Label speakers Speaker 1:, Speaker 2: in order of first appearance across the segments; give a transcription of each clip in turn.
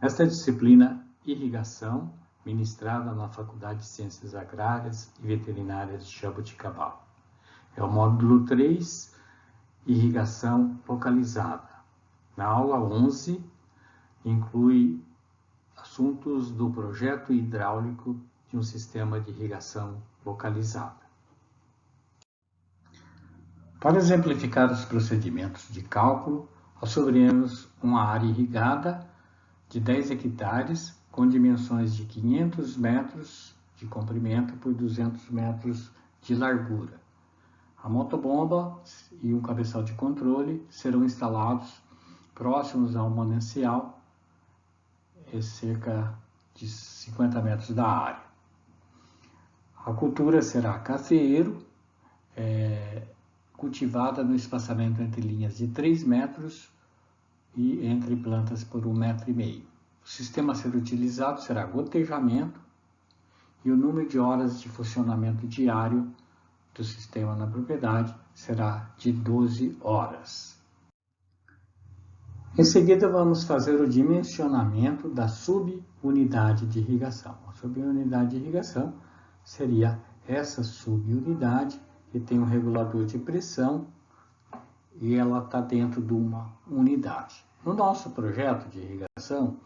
Speaker 1: Esta disciplina Irrigação, ministrada na Faculdade de Ciências Agrárias e Veterinárias de Jaboticabal. É o módulo 3, Irrigação Localizada. Na aula 11, inclui assuntos do projeto hidráulico de um sistema de irrigação localizada. Para exemplificar os procedimentos de cálculo, assumiremos uma área irrigada de 10 hectares com dimensões de 500 metros de comprimento por 200 metros de largura. A motobomba e um cabeçal de controle serão instalados próximos ao manancial, cerca de 50 metros da área. A cultura será cafeeiro, cultivada no espaçamento entre linhas de 3 metros e entre plantas por 1,5 metro. O sistema a ser utilizado será gotejamento e o número de horas de funcionamento diário do sistema na propriedade será de 12 horas. Em seguida, vamos fazer o dimensionamento da subunidade de irrigação. A subunidade de irrigação seria essa subunidade que tem um regulador de pressão e ela está dentro de uma unidade. No nosso projeto de irrigação,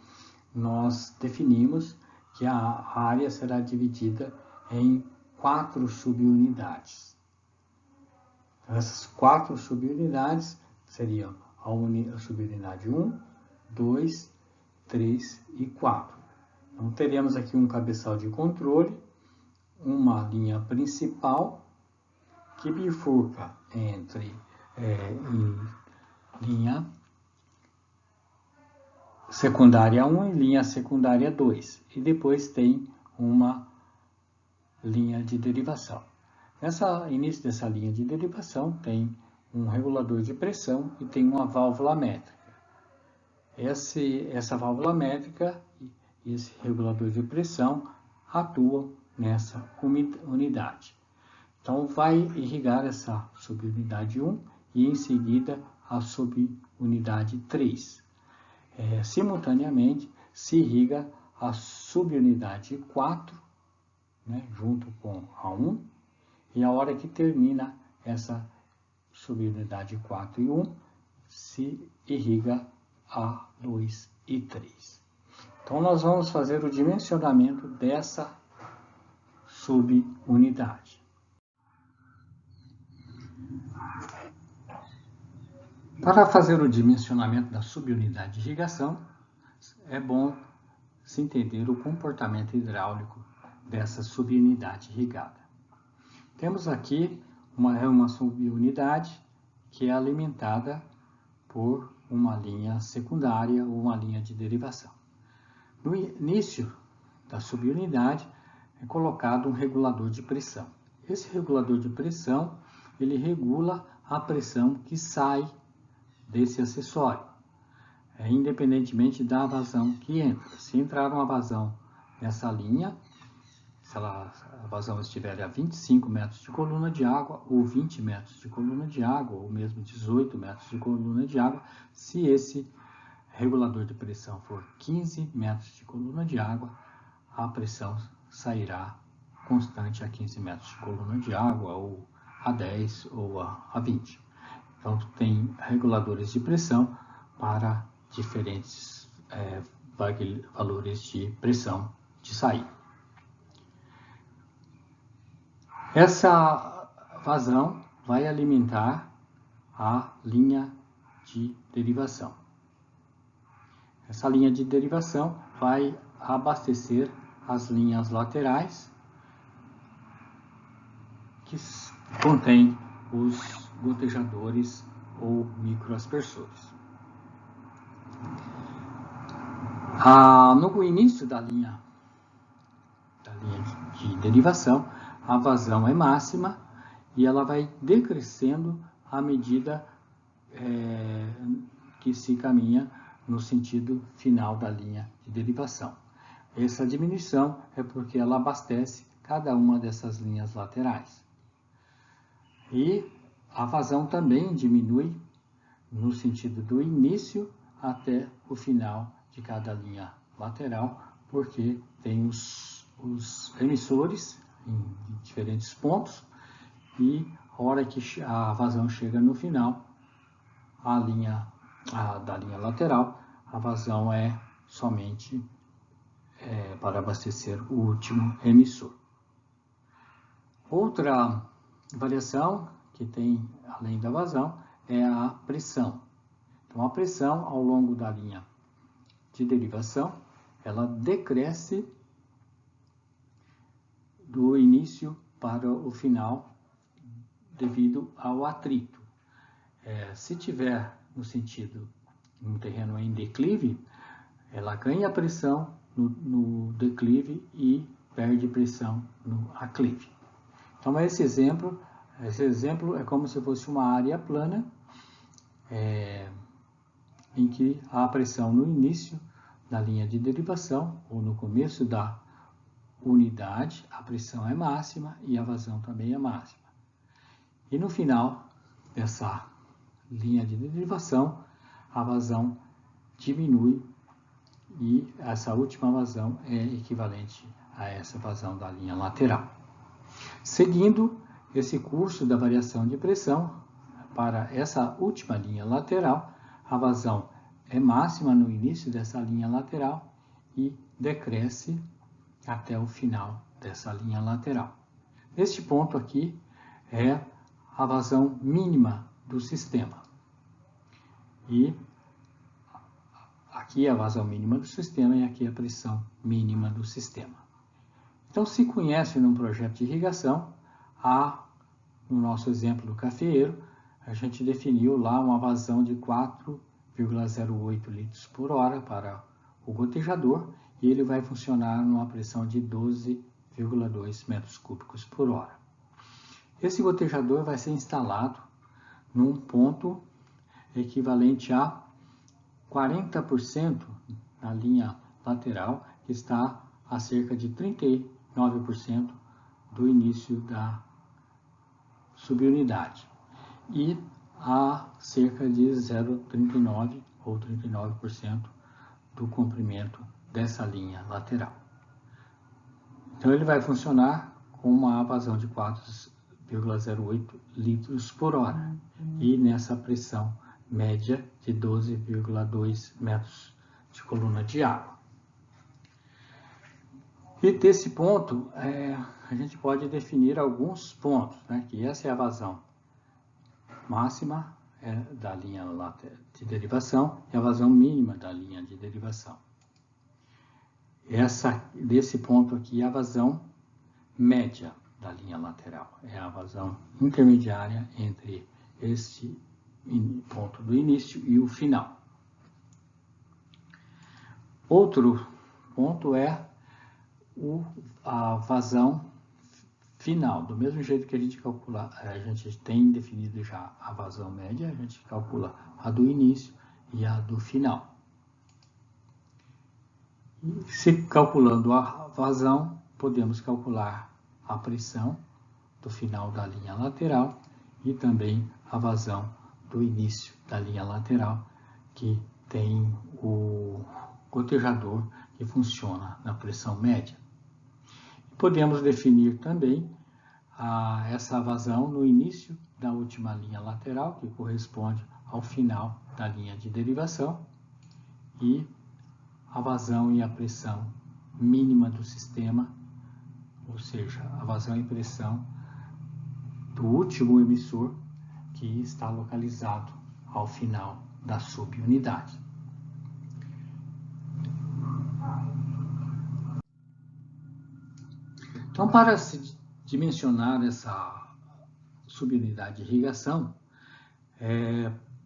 Speaker 1: nós definimos que a área será dividida em 4 subunidades. Essas 4 subunidades seriam a subunidade 1, 2, 3 e 4. Então, teremos aqui um cabeçal de controle, uma linha principal que bifurca entre linha secundária 1 e linha secundária 2. E depois tem uma linha de derivação. No início dessa linha de derivação tem um regulador de pressão e tem uma válvula métrica. Essa válvula métrica e esse regulador de pressão atuam nessa unidade. Então, vai irrigar essa subunidade 1 e, em seguida, a subunidade 3. Simultaneamente, se irriga a subunidade 4, junto com a 1, e a hora que termina essa subunidade 4 e 1, se irriga a 2 e 3. Então, nós vamos fazer o dimensionamento dessa subunidade. Para fazer o dimensionamento da subunidade de irrigação, é bom se entender o comportamento hidráulico dessa subunidade irrigada. Temos aqui uma subunidade que é alimentada por uma linha secundária ou uma linha de derivação. No início da subunidade é colocado um regulador de pressão. Esse regulador de pressão, ele regula a pressão que sai desse acessório, independentemente da vazão que entra. Se entrar uma vazão nessa linha, se a vazão estiver a 25 metros de coluna de água, ou 20 metros de coluna de água, ou mesmo 18 metros de coluna de água, se esse regulador de pressão for 15 metros de coluna de água, a pressão sairá constante a 15 metros de coluna de água, ou a 10 ou a 20. Então, tem reguladores de pressão para diferentes valores de pressão de saída. Essa vazão vai alimentar a linha de derivação. Essa linha de derivação vai abastecer as linhas laterais que contêm os gotejadores ou microaspersores. No início da linha de derivação, a vazão é máxima e ela vai decrescendo à medida que se caminha no sentido final da linha de derivação. Essa diminuição é porque ela abastece cada uma dessas linhas laterais. E a vazão também diminui no sentido do início até o final de cada linha lateral, porque tem os emissores em diferentes pontos, e a hora que a vazão chega no final da linha lateral, a vazão é somente para abastecer o último emissor. Outra variação que tem, além da vazão, é a pressão. Então, a pressão ao longo da linha de derivação, ela decresce do início para o final devido ao atrito. Se tiver no sentido, um terreno em declive, ela ganha pressão no declive e perde pressão no aclive. Então, esse exemplo é como se fosse uma área plana, em que a pressão no início da linha de derivação, ou no começo da unidade, a pressão é máxima e a vazão também é máxima. E no final dessa linha de derivação, a vazão diminui e essa última vazão é equivalente a essa vazão da linha lateral. Seguindo esse curso da variação de pressão, para essa última linha lateral, a vazão é máxima no início dessa linha lateral e decresce até o final dessa linha lateral. Este ponto aqui é a vazão mínima do sistema. E aqui é a vazão mínima do sistema e aqui é a pressão mínima do sistema. Então, se conhece num projeto de irrigação, no nosso exemplo do cafeeiro, a gente definiu lá uma vazão de 4,08 litros por hora para o gotejador e ele vai funcionar numa pressão de 12,2 metros cúbicos por hora. Esse gotejador vai ser instalado num ponto equivalente a 40% na linha lateral, que está a cerca de 39% do início da subunidade, e a cerca de 0,39 ou 39% do comprimento dessa linha lateral. Então, ele vai funcionar com uma vazão de 4,08 litros por hora e nessa pressão média de 12,2 metros de coluna de água. E desse ponto, a gente pode definir alguns pontos, né? Que essa é a vazão máxima da linha de derivação e a vazão mínima da linha de derivação. Desse ponto aqui, a vazão média da linha lateral. É a vazão intermediária entre este ponto do início e o final. Outro ponto é a vazão final. Do mesmo jeito que a gente tem definido já a vazão média, a gente calcula a do início e a do final. E se calculando a vazão, podemos calcular a pressão do final da linha lateral e também a vazão do início da linha lateral, que tem o gotejador que funciona na pressão média. Podemos definir também essa vazão no início da última linha lateral, que corresponde ao final da linha de derivação, e a vazão e a pressão mínima do sistema, ou seja, a vazão e pressão do último emissor que está localizado ao final da subunidade. Então, para se dimensionar essa subunidade de irrigação,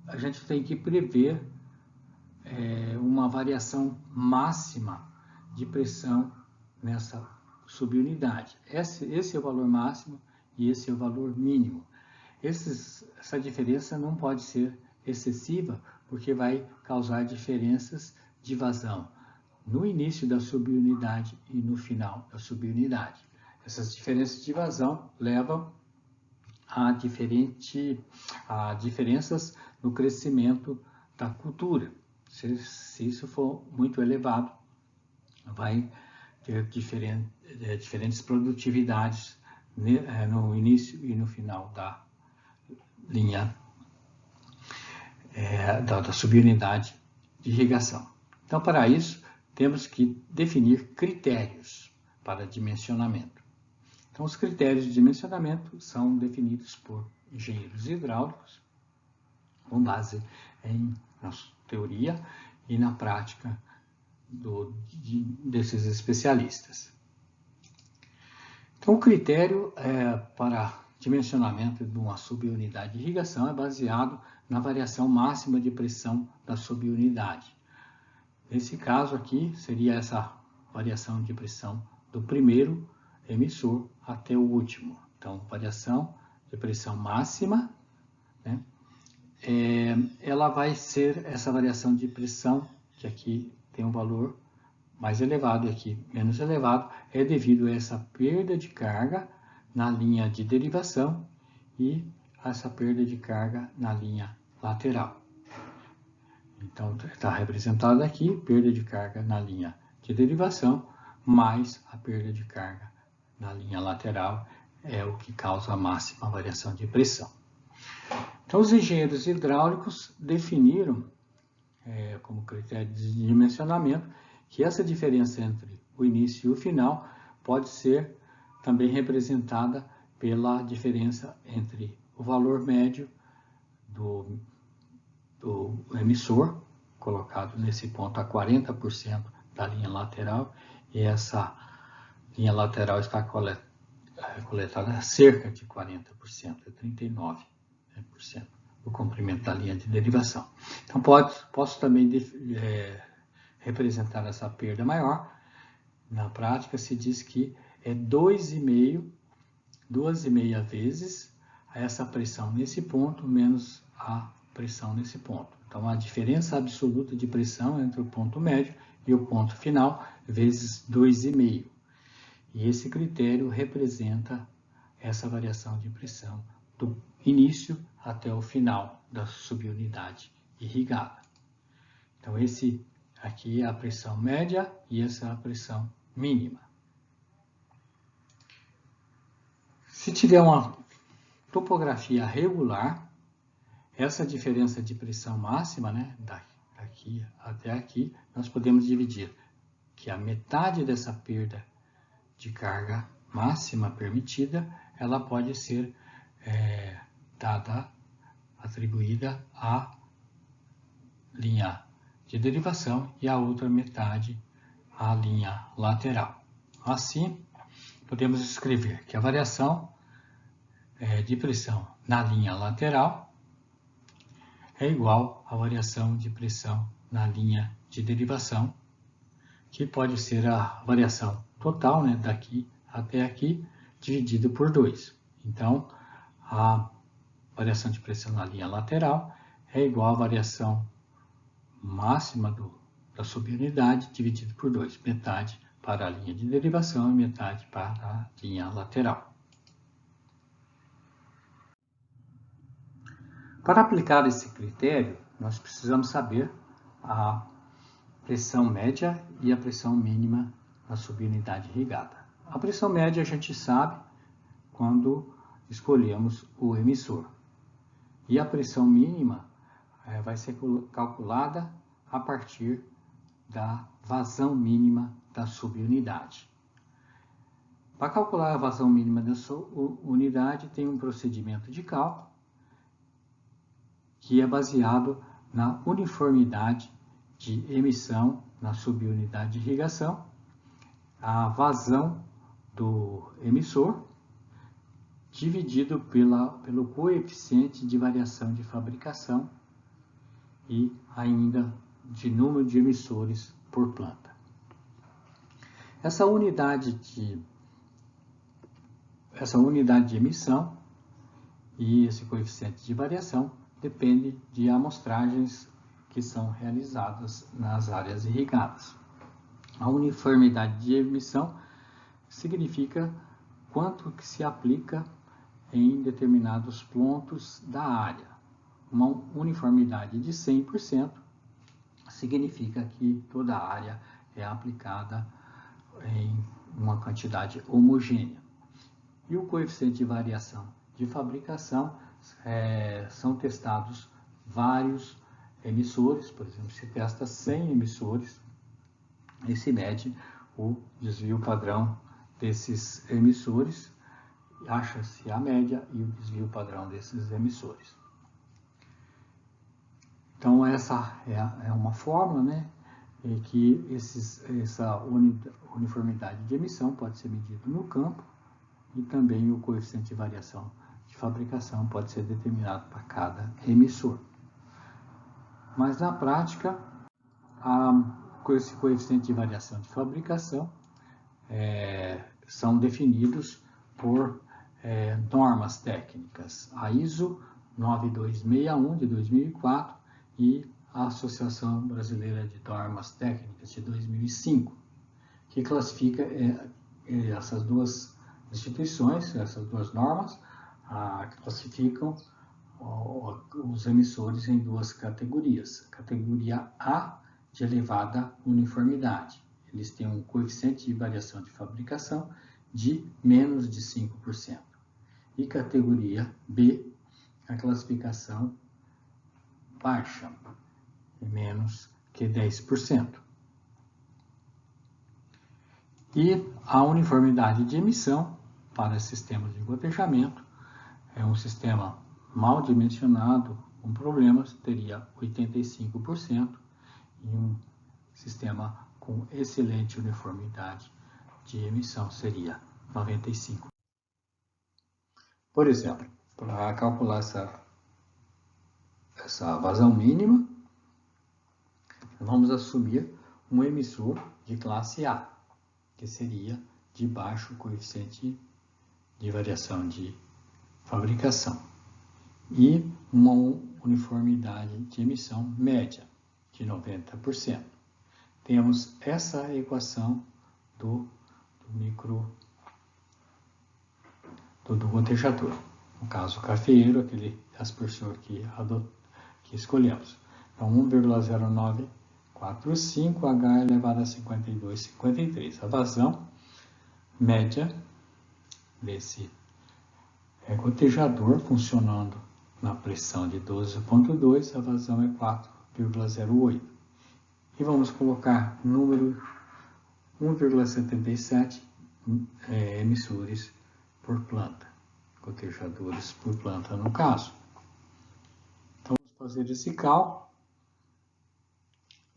Speaker 1: a gente tem que prever uma variação máxima de pressão nessa subunidade. Esse é o valor máximo e esse é o valor mínimo. Essa diferença não pode ser excessiva, porque vai causar diferenças de vazão no início da subunidade e no final da subunidade. Essas diferenças de vazão levam a diferenças no crescimento da cultura. Se isso for muito elevado, vai ter diferentes produtividades no início e no final da linha da subunidade de irrigação. Então, para isso, temos que definir critérios para dimensionamento. Então, os critérios de dimensionamento são definidos por engenheiros hidráulicos, com base na teoria e na prática desses especialistas. Então, o critério para dimensionamento de uma subunidade de irrigação é baseado na variação máxima de pressão da subunidade. Nesse caso aqui, seria essa variação de pressão do primeiro emissor até o último. Então, variação de pressão máxima, né? Ela vai ser essa variação de pressão, que aqui tem um valor mais elevado e aqui menos elevado, é devido a essa perda de carga na linha de derivação e essa perda de carga na linha lateral. Então, está representado aqui, perda de carga na linha de derivação, mais a perda de carga na linha lateral, é o que causa a máxima variação de pressão. Então, os engenheiros hidráulicos definiram, como critério de dimensionamento, que essa diferença entre o início e o final pode ser também representada pela diferença entre o valor médio do emissor, colocado nesse ponto a 40% da linha lateral, e essa linha lateral está coletada a cerca de 40%, 39% do comprimento da linha de derivação. Então, posso também representar essa perda maior. Na prática, se diz que é 2,5 vezes essa pressão nesse ponto menos a pressão nesse ponto. Então, a diferença absoluta de pressão entre o ponto médio e o ponto final vezes 2,5. E esse critério representa essa variação de pressão do início até o final da subunidade irrigada. Então, esse aqui é a pressão média e essa é a pressão mínima. Se tiver uma topografia regular, essa diferença de pressão máxima, né, daqui até aqui, nós podemos dividir que a metade dessa perda de carga máxima permitida, ela pode ser atribuída à linha de derivação e a outra metade à linha lateral. Assim, podemos escrever que a variação de pressão na linha lateral é igual à variação de pressão na linha de derivação, que pode ser a variação total, né, daqui até aqui, dividido por 2. Então, a variação de pressão na linha lateral é igual à variação máxima da subunidade dividido por 2. Metade para a linha de derivação e metade para a linha lateral. Para aplicar esse critério, nós precisamos saber a pressão média e a pressão mínima na subunidade irrigada. A pressão média a gente sabe quando escolhemos o emissor. E a pressão mínima vai ser calculada a partir da vazão mínima da subunidade. Para calcular a vazão mínima da subunidade, tem um procedimento de cálculo que é baseado na uniformidade de emissão na subunidade de irrigação, a vazão do emissor, dividido pelo coeficiente de variação de fabricação e ainda de número de emissores por planta. Essa unidade de emissão e esse coeficiente de variação depende de amostragens que são realizadas nas áreas irrigadas. A uniformidade de emissão significa quanto que se aplica em determinados pontos da área. Uma uniformidade de 100% significa que toda a área é aplicada em uma quantidade homogênea. E o coeficiente de variação de fabricação são testados vários emissores, por exemplo, se testa 100 emissores e se mede o desvio padrão desses emissores, acha-se a média e o desvio padrão desses emissores. Então essa é uma fórmula, né, em que essa uniformidade de emissão pode ser medida no campo e também o coeficiente de variação de fabricação pode ser determinado para cada emissor. Mas na prática, esse coeficiente de variação de fabricação são definidos por normas técnicas, a ISO 9261 de 2004 e a Associação Brasileira de Normas Técnicas de 2005, que classifica essas duas instituições, essas duas normas, classificam os emissores em duas categorias. Categoria A, de elevada uniformidade. Eles têm um coeficiente de variação de fabricação de menos de 5%. E categoria B, a classificação baixa, menos que 10%. E a uniformidade de emissão para sistemas de gotejamento é um sistema mal dimensionado com problemas, teria 85%, e um sistema com excelente uniformidade de emissão seria 95%. Por exemplo, para calcular essa vazão mínima, vamos assumir um emissor de classe A, que seria de baixo coeficiente de variação de fabricação, e uma uniformidade de emissão média de 90%. Temos essa equação do gotejador. No caso, o cafeeiro, aquele aspersor que escolhemos. Então, 1,0945 H elevado a 52,53. A vazão média desse gotejador funcionando na pressão de 12,2, a vazão é 4,08. E vamos colocar número 1,77 emissores por planta, gotejadores por planta no caso. Então, vamos fazer esse cálculo.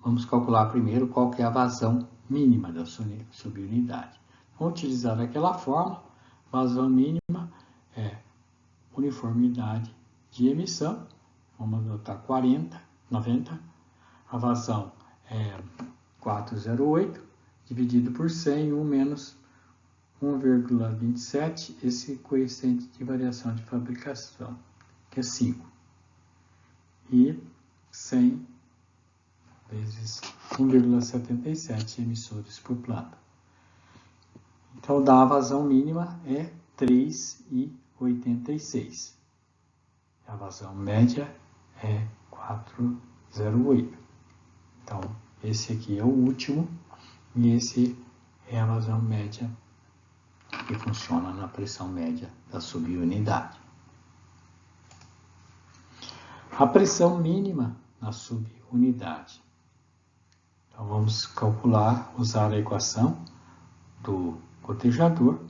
Speaker 1: Vamos calcular primeiro qual que é a vazão mínima da subunidade. Vamos utilizar aquela fórmula, vazão mínima é uniformidade de emissão, vamos adotar 90, a vazão é 408, dividido por 100, 1 menos 1,27, esse coeficiente de variação de fabricação, que é 5. E 100 vezes 1,77 emissores por planta. Então, a vazão mínima é 3,86. A vazão média é 4,08. Então, esse aqui é o último e esse é a vazão média que funciona na pressão média da subunidade. A pressão mínima na subunidade. Então, vamos calcular, usar a equação do gotejador.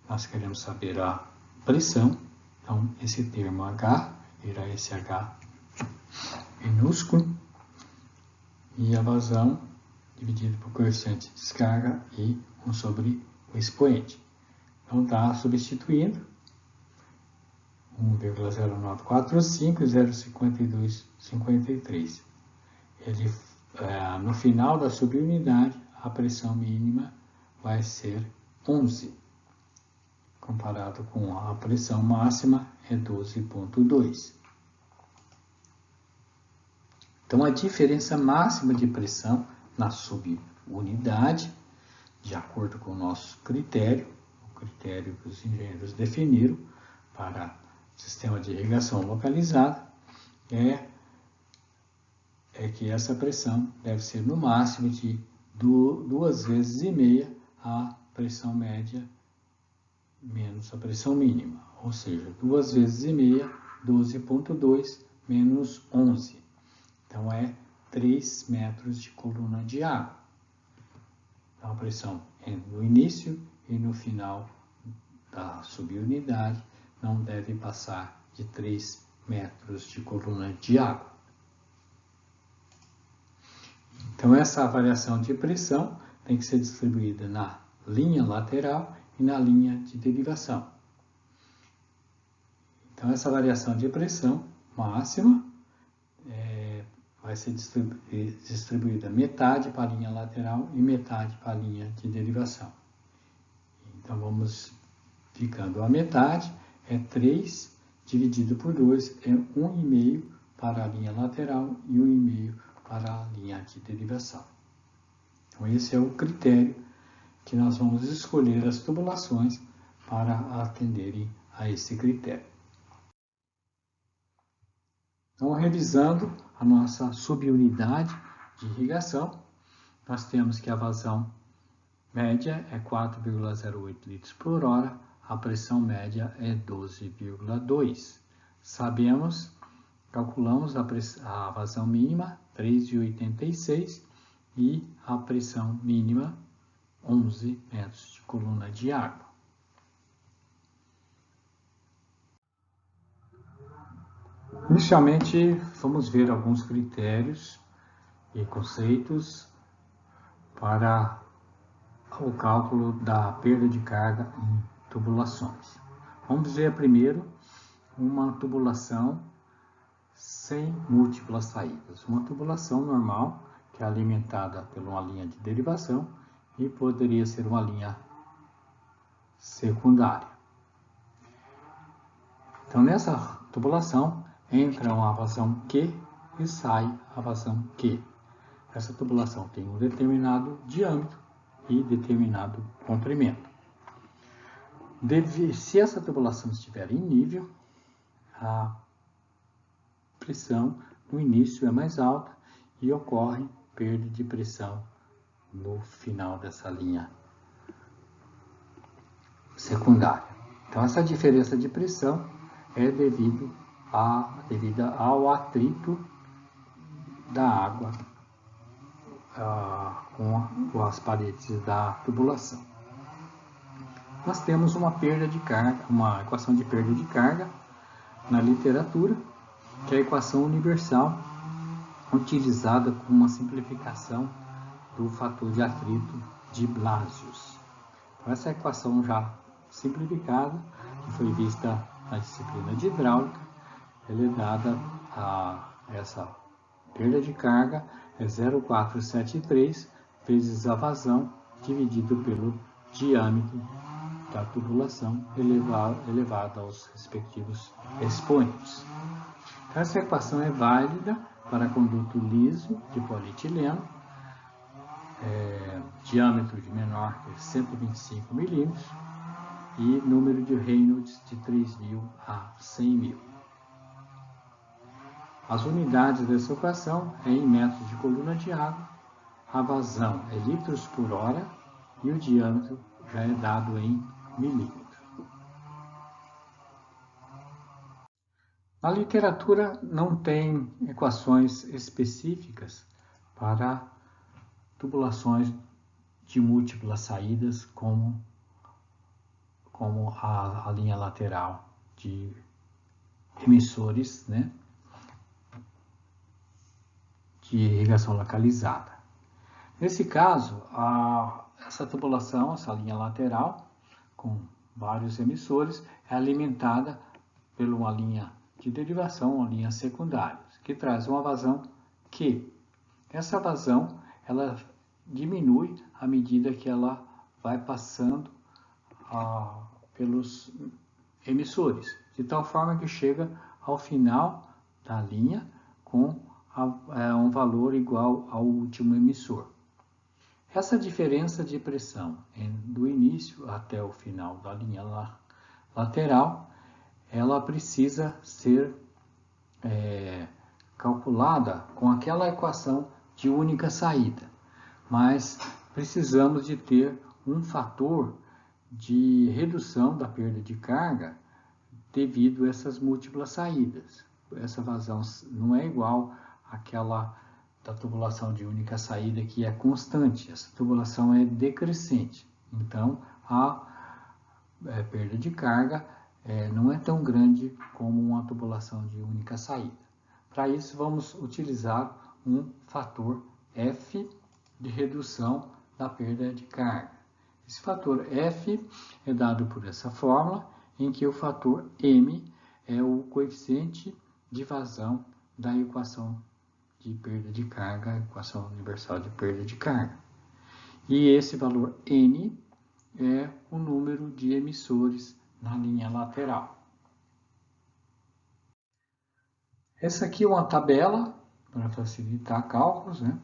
Speaker 1: Nós queremos saber a pressão. Então, esse termo H irá esse H minúsculo. E a vazão dividido por coeficiente de descarga e 1 sobre o expoente. Então, está substituindo 1,0945 e 0,5253. No final da subunidade, a pressão mínima vai ser 11, comparado com a pressão máxima é 12,2. Então, a diferença máxima de pressão na subunidade, de acordo com o nosso critério, o critério que os engenheiros definiram para sistema de irrigação localizada, é que essa pressão deve ser no máximo de 2 vezes e meia a pressão média menos a pressão mínima, ou seja, 2 vezes e meia, 12,2 menos 11. Então, é 3 metros de coluna de água. Então, a pressão no início e no final da subunidade não deve passar de 3 metros de coluna de água. Então, essa variação de pressão tem que ser distribuída na linha lateral e na linha de derivação. Então, essa variação de pressão máxima vai ser distribuída metade para a linha lateral e metade para a linha de derivação. Então, vamos ficando a metade, é 3 dividido por 2, é 1,5 para a linha lateral e 1,5 para a linha de derivação. Então, esse é o critério que nós vamos escolher as tubulações para atenderem a esse critério. Então, revisando a nossa subunidade de irrigação, nós temos que a vazão média é 4,08 litros por hora, a pressão média é 12,2. Calculamos a vazão mínima, 3,86, e a pressão mínima, 11 metros de coluna de água. Inicialmente, vamos ver alguns critérios e conceitos para o cálculo da perda de carga em tubulações. Vamos ver primeiro uma tubulação sem múltiplas saídas. Uma tubulação normal, que é alimentada por uma linha de derivação e poderia ser uma linha secundária. Então, nessa tubulação, entra uma vazão Q e sai a vazão Q. Essa tubulação tem um determinado diâmetro e determinado comprimento. Se essa tubulação estiver em nível, a pressão no início é mais alta e ocorre perda de pressão no final dessa linha secundária. Então, essa diferença de pressão é devida ao atrito da água com as paredes da tubulação. Nós temos uma equação de perda de carga na literatura, que é a equação universal utilizada como uma simplificação do fator de atrito de Blasius. Então, essa equação já simplificada, que foi vista na disciplina de hidráulica, ela é dada a essa perda de carga é 0,473 vezes a vazão dividido pelo diâmetro da tubulação elevado aos respectivos expoentes. Então, essa equação é válida para conduto liso de polietileno, diâmetro de menor que 125 milímetros e número de Reynolds de 3.000 a 100.000. As unidades dessa equação é em metros de coluna de água, a vazão é litros por hora e o diâmetro já é dado em milímetros. Na literatura não tem equações específicas para tubulações de múltiplas saídas, como a linha lateral de emissores, né, de irrigação localizada. Nesse caso, essa tubulação, essa linha lateral, com vários emissores, é alimentada por uma linha de derivação, uma linha secundária, que traz uma vazão Q. Essa vazão, ela diminui à medida que ela vai passando pelos emissores, de tal forma que chega ao final da linha com um valor igual ao último emissor. Essa diferença de pressão do início até o final da linha lateral, ela precisa ser calculada com aquela equação de única saída. mas precisamos de ter um fator de redução da perda de carga devido a essas múltiplas saídas. Essa vazão não é igual àquela da tubulação de única saída, que é constante. Essa tubulação é decrescente. Então, a perda de carga não é tão grande como uma tubulação de única saída. Para isso, vamos utilizar um fator F de redução da perda de carga. Esse fator F é dado por essa fórmula, em que o fator M é o coeficiente de vazão da equação de perda de carga, a equação universal de perda de carga. E esse valor N é o número de emissores na linha lateral. Essa aqui é uma tabela para facilitar cálculos, né?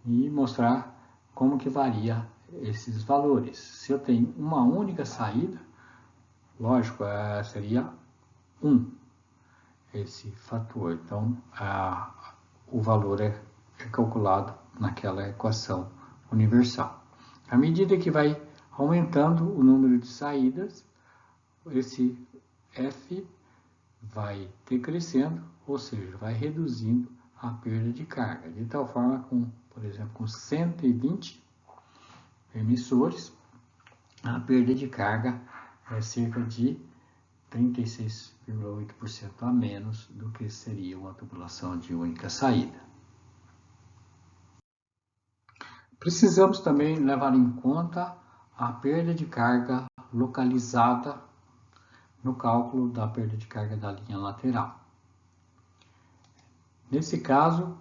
Speaker 1: E mostrar como que varia esses valores. Se eu tenho uma única saída, lógico, seria 1 esse fator. Então, o valor é calculado naquela equação universal. À medida que vai aumentando o número de saídas, esse F vai decrescendo, ou seja, vai reduzindo a perda de carga, de tal forma que, por exemplo, com 120 emissores, a perda de carga é cerca de 36,8% a menos do que seria uma tubulação de única saída. Precisamos também levar em conta a perda de carga localizada no cálculo da perda de carga da linha lateral. Nesse caso,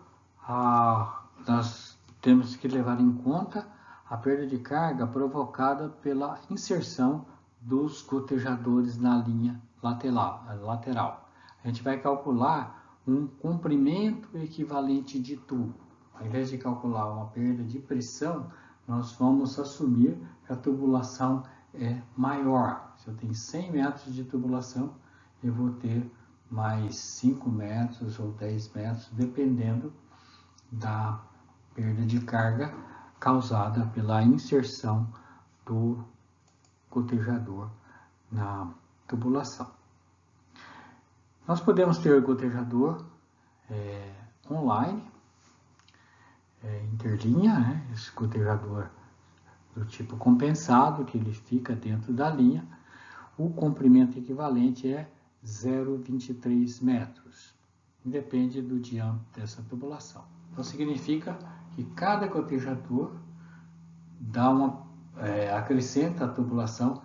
Speaker 1: nós temos que levar em conta a perda de carga provocada pela inserção dos gotejadores na linha lateral. A gente vai calcular um comprimento equivalente de tubo. Ao invés de calcular uma perda de pressão, nós vamos assumir que a tubulação é maior. Se eu tenho 100 metros de tubulação, eu vou ter mais 5 metros ou 10 metros, dependendo da perda de carga causada pela inserção do gotejador na tubulação. Nós podemos ter gotejador online, interlinha, né? Esse gotejador do tipo compensado, que ele fica dentro da linha. O comprimento equivalente é 0,23 metros. Depende do diâmetro dessa tubulação. Então, significa que cada gotejador acrescenta a tubulação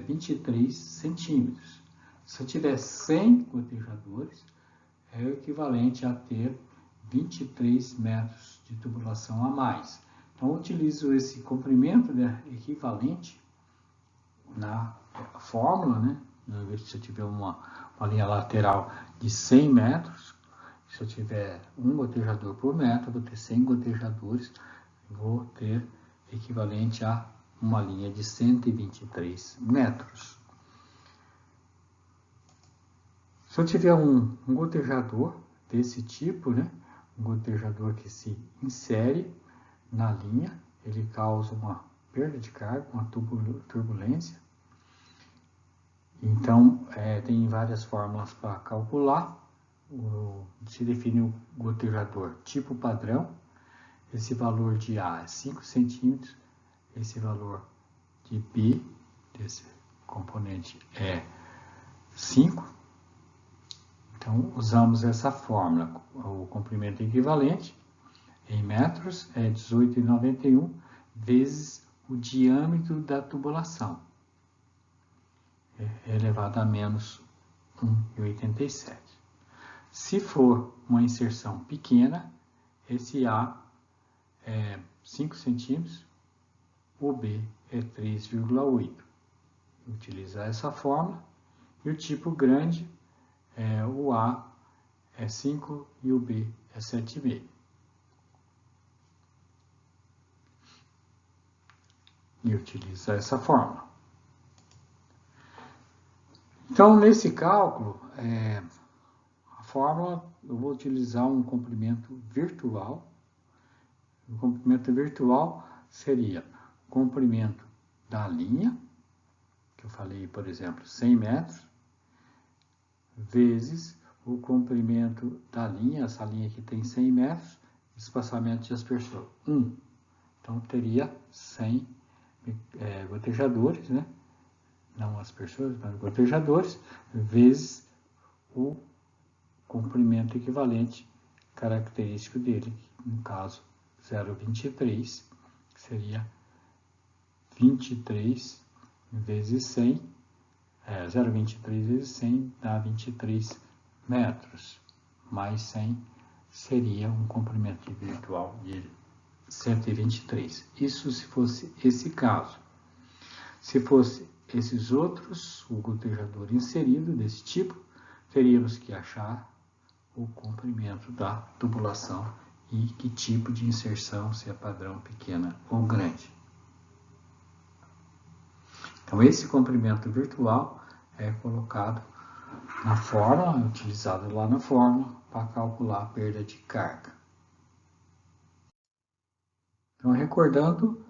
Speaker 1: 23 centímetros. Se eu tiver 100 gotejadores, é o equivalente a ter 23 metros de tubulação a mais. Então, eu utilizo esse comprimento equivalente na fórmula, né? Se eu tiver uma linha lateral de 100 metros, se eu tiver um gotejador por metro, eu vou ter 100 gotejadores, vou ter equivalente a uma linha de 123 metros. Se eu tiver um gotejador desse tipo, né? Um gotejador que se insere na linha, ele causa uma perda de carga, uma turbulência. Então, tem várias fórmulas para calcular. Se define o gotejador tipo padrão. Esse valor de A é 5 centímetros. Esse valor de B, desse componente, é 5. Então, usamos essa fórmula. O comprimento equivalente em metros é 18,91 vezes o diâmetro da tubulação, elevado a menos 1,87. Se for uma inserção pequena, esse A é 5 centímetros, o B é 3,8. Utilizar essa fórmula. E o tipo grande, o A é 5 e o B é 7,5. E utilizar essa fórmula. Então, nesse cálculo, a fórmula, eu vou utilizar um comprimento virtual, O comprimento virtual seria o comprimento da linha, que eu falei, por exemplo, 100 metros, vezes o comprimento da linha, essa linha aqui tem 100 metros, espaçamento de aspersor, 1. Então, teria 100 gotejadores, né? Não aspersores, mas gotejadores, vezes o comprimento equivalente característico dele, no caso 0,23, seria 23 vezes 100, 0,23 vezes 100 dá 23 metros, mais 100 seria um comprimento virtual de 123. Isso se fosse esse caso. Se fosse esses outros, o gotejador inserido desse tipo, teríamos que achar o comprimento da tubulação e que tipo de inserção, se é padrão, pequena ou grande. Então, esse comprimento virtual é colocado na fórmula, utilizado lá na fórmula, para calcular a perda de carga. Então, recordando,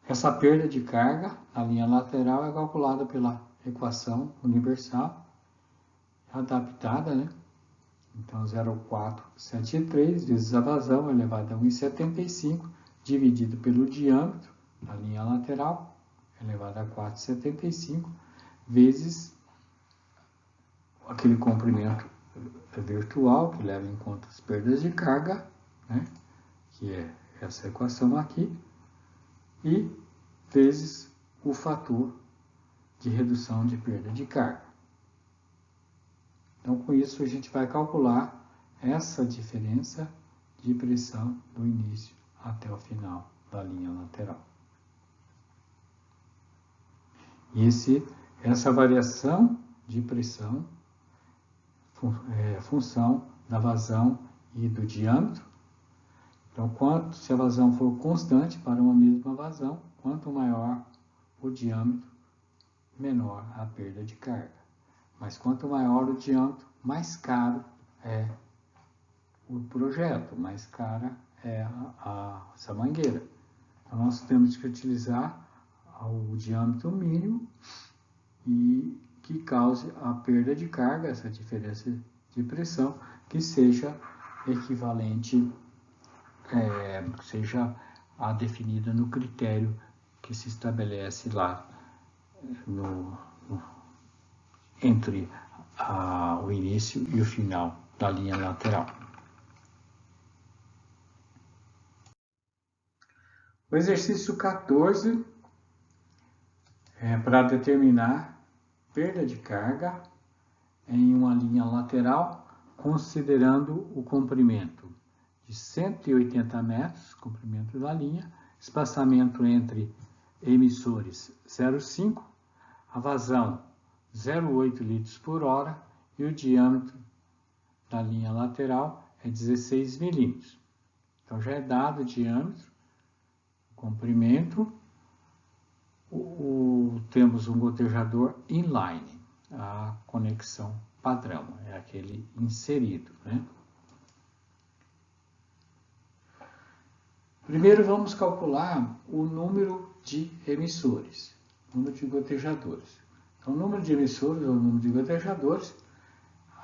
Speaker 1: essa perda de carga na linha lateral é calculada pela equação universal adaptada, né? Então, 0,473 vezes a vazão elevado a 1,75 dividido pelo diâmetro da linha lateral elevado a 4,75 vezes aquele comprimento virtual que leva em conta as perdas de carga, né? Que é essa equação aqui, e vezes o fator de redução de perda de carga. Então, com isso, a gente vai calcular essa diferença de pressão do início até o final da linha lateral. E essa variação de pressão é função da vazão e do diâmetro. Então, se a vazão for constante para uma mesma vazão, quanto maior o diâmetro, menor a perda de carga. Mas quanto maior o diâmetro, mais caro é o projeto, mais cara é essa mangueira. Então, nós temos que utilizar o diâmetro mínimo e que cause a perda de carga, essa diferença de pressão, que seja equivalente, seja a definida no critério que se estabelece lá entre o início e o final da linha lateral. O exercício 14 é para determinar perda de carga em uma linha lateral, considerando o comprimento de 180 metros, comprimento da linha, espaçamento entre emissores 0,5, a vazão 0,8 litros por hora e o diâmetro da linha lateral é 16 milímetros. Então, já é dado o diâmetro, o comprimento, temos um gotejador inline, a conexão padrão, é aquele inserido, né? Primeiro vamos calcular o número de emissores, número de gotejadores. Então, o número de emissores ou número de gotejadores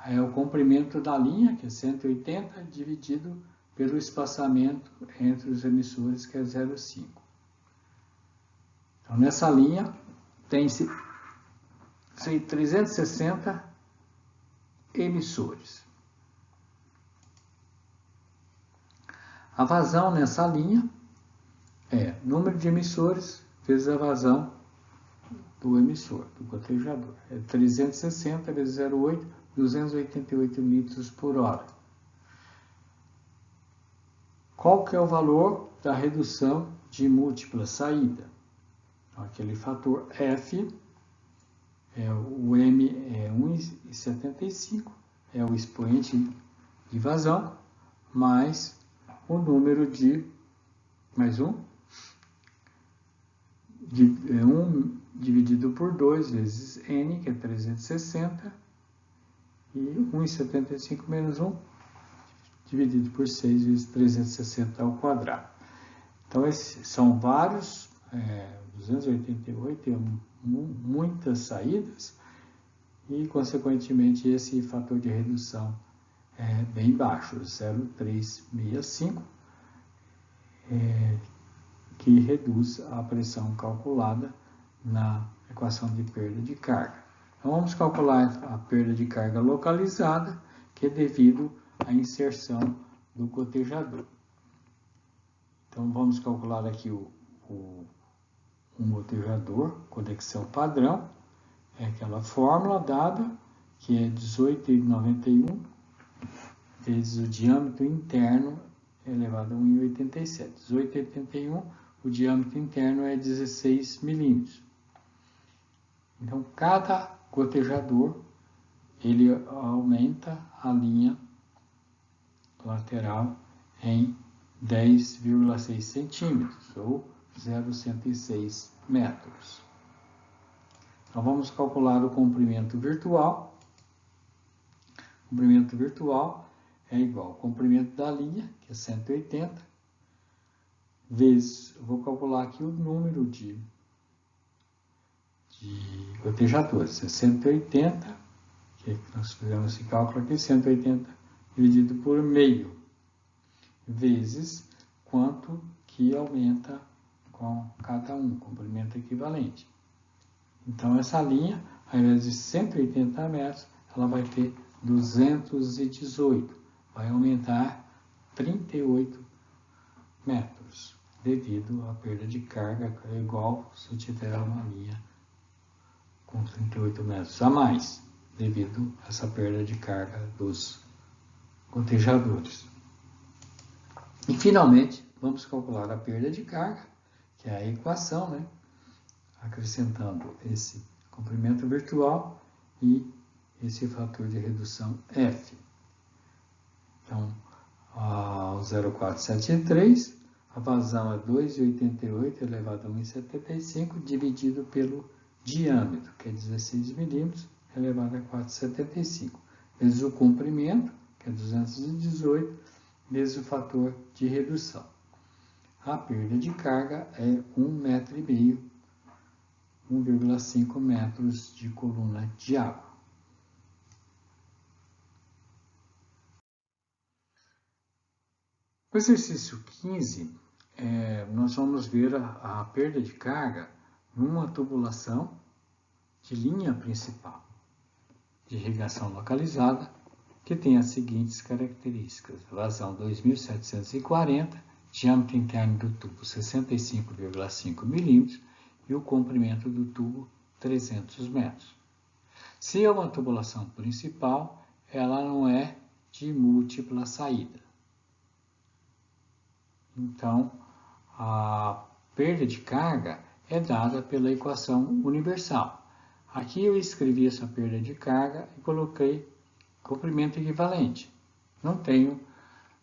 Speaker 1: é o comprimento da linha, que é 180, dividido pelo espaçamento entre os emissores, que é 0,5. Então, nessa linha, tem-se 360 emissores. A vazão nessa linha é número de emissores vezes a vazão do emissor, do gotejador. É 360 vezes 0,8, 288 litros por hora. Qual que é o valor da redução de múltipla saída? Então, aquele fator F, o M é 1,75, é o expoente de vazão, mais o número de, mais 1 dividido por 2 vezes N, que é 360, e 1,75 menos 1, dividido por 6 vezes 360 ao quadrado. Então, esses são vários, 288 tem muitas saídas e, consequentemente, esse fator de redução é bem baixo, 0,365, que reduz a pressão calculada na equação de perda de carga. Então, vamos calcular a perda de carga localizada, que é devido à inserção do gotejador. Então, vamos calcular aqui um gotejador, conexão padrão, é aquela fórmula dada, que é 18,91 vezes o diâmetro interno elevado a 1,87. 18,81, o diâmetro interno é 16 milímetros. Então, cada gotejador, ele aumenta a linha lateral em 10,6 centímetros, ou 0,106 metros. Então, vamos calcular o comprimento virtual. O comprimento virtual é igual ao comprimento da linha, que é 180, vezes, vou calcular aqui o número de gotejadores, é 180, que nós fizemos esse cálculo aqui, 180 dividido por meio, vezes quanto que aumenta com cada um, comprimento equivalente. Então, essa linha, ao invés de 180 metros, ela vai ter 218, vai aumentar 38 metros, devido à perda de carga, que é igual se eu tiver uma linha com 38 metros a mais, devido a essa perda de carga dos gotejadores. E, finalmente, vamos calcular a perda de carga, que é a equação, né? Acrescentando esse comprimento virtual e esse fator de redução F. Então, ao 0,473, a vazão é 2,88 elevado a 1,75 dividido pelo diâmetro, que é 16 milímetros, elevado a 4,75, vezes o comprimento, que é 218, vezes o fator de redução. A perda de carga é 1,5 metro, 1,5 metros de coluna de água. No exercício 15, nós vamos ver a perda de carga numa tubulação de linha principal de irrigação localizada, que tem as seguintes características: vazão 2.740, diâmetro interno do tubo 65,5 milímetros e o comprimento do tubo 300 metros. Se é uma tubulação principal, ela não é de múltipla saída. Então, a perda de carga é dada pela equação universal. Aqui eu escrevi essa perda de carga e coloquei comprimento equivalente. Não tenho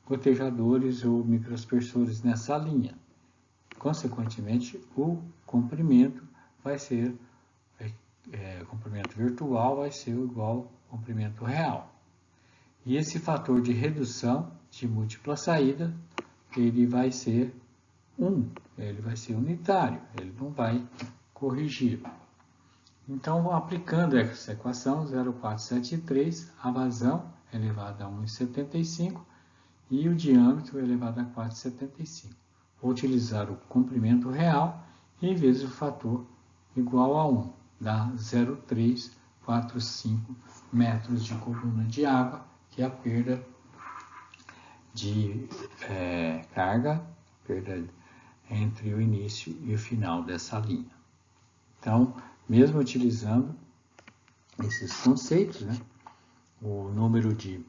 Speaker 1: gotejadores ou microaspersores nessa linha. Consequentemente, o comprimento vai ser, comprimento virtual vai ser igual ao comprimento real. E esse fator de redução de múltipla saída, ele vai ser ele vai ser unitário, ele não vai corrigir. Então, aplicando essa equação, 0,473, a vazão é elevada a 1,75 e o diâmetro é elevado a 4,75. Vou utilizar o comprimento real e vezes o fator igual a 1, dá 0,345 metros de coluna de água, que é a perda de carga, perda entre o início e o final dessa linha. Então, mesmo utilizando esses conceitos, né, o número de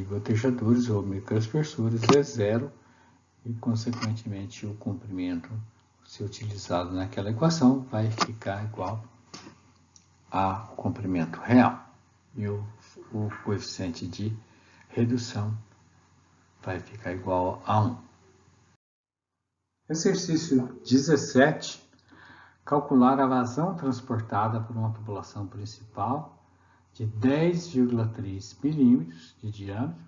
Speaker 1: gotejadores ou microaspersores é zero e, consequentemente, o comprimento, se utilizado naquela equação, vai ficar igual ao comprimento real. E o coeficiente de redução vai ficar igual a 1. Exercício 17. Calcular a vazão transportada por uma tubulação principal de 10,3 milímetros de diâmetro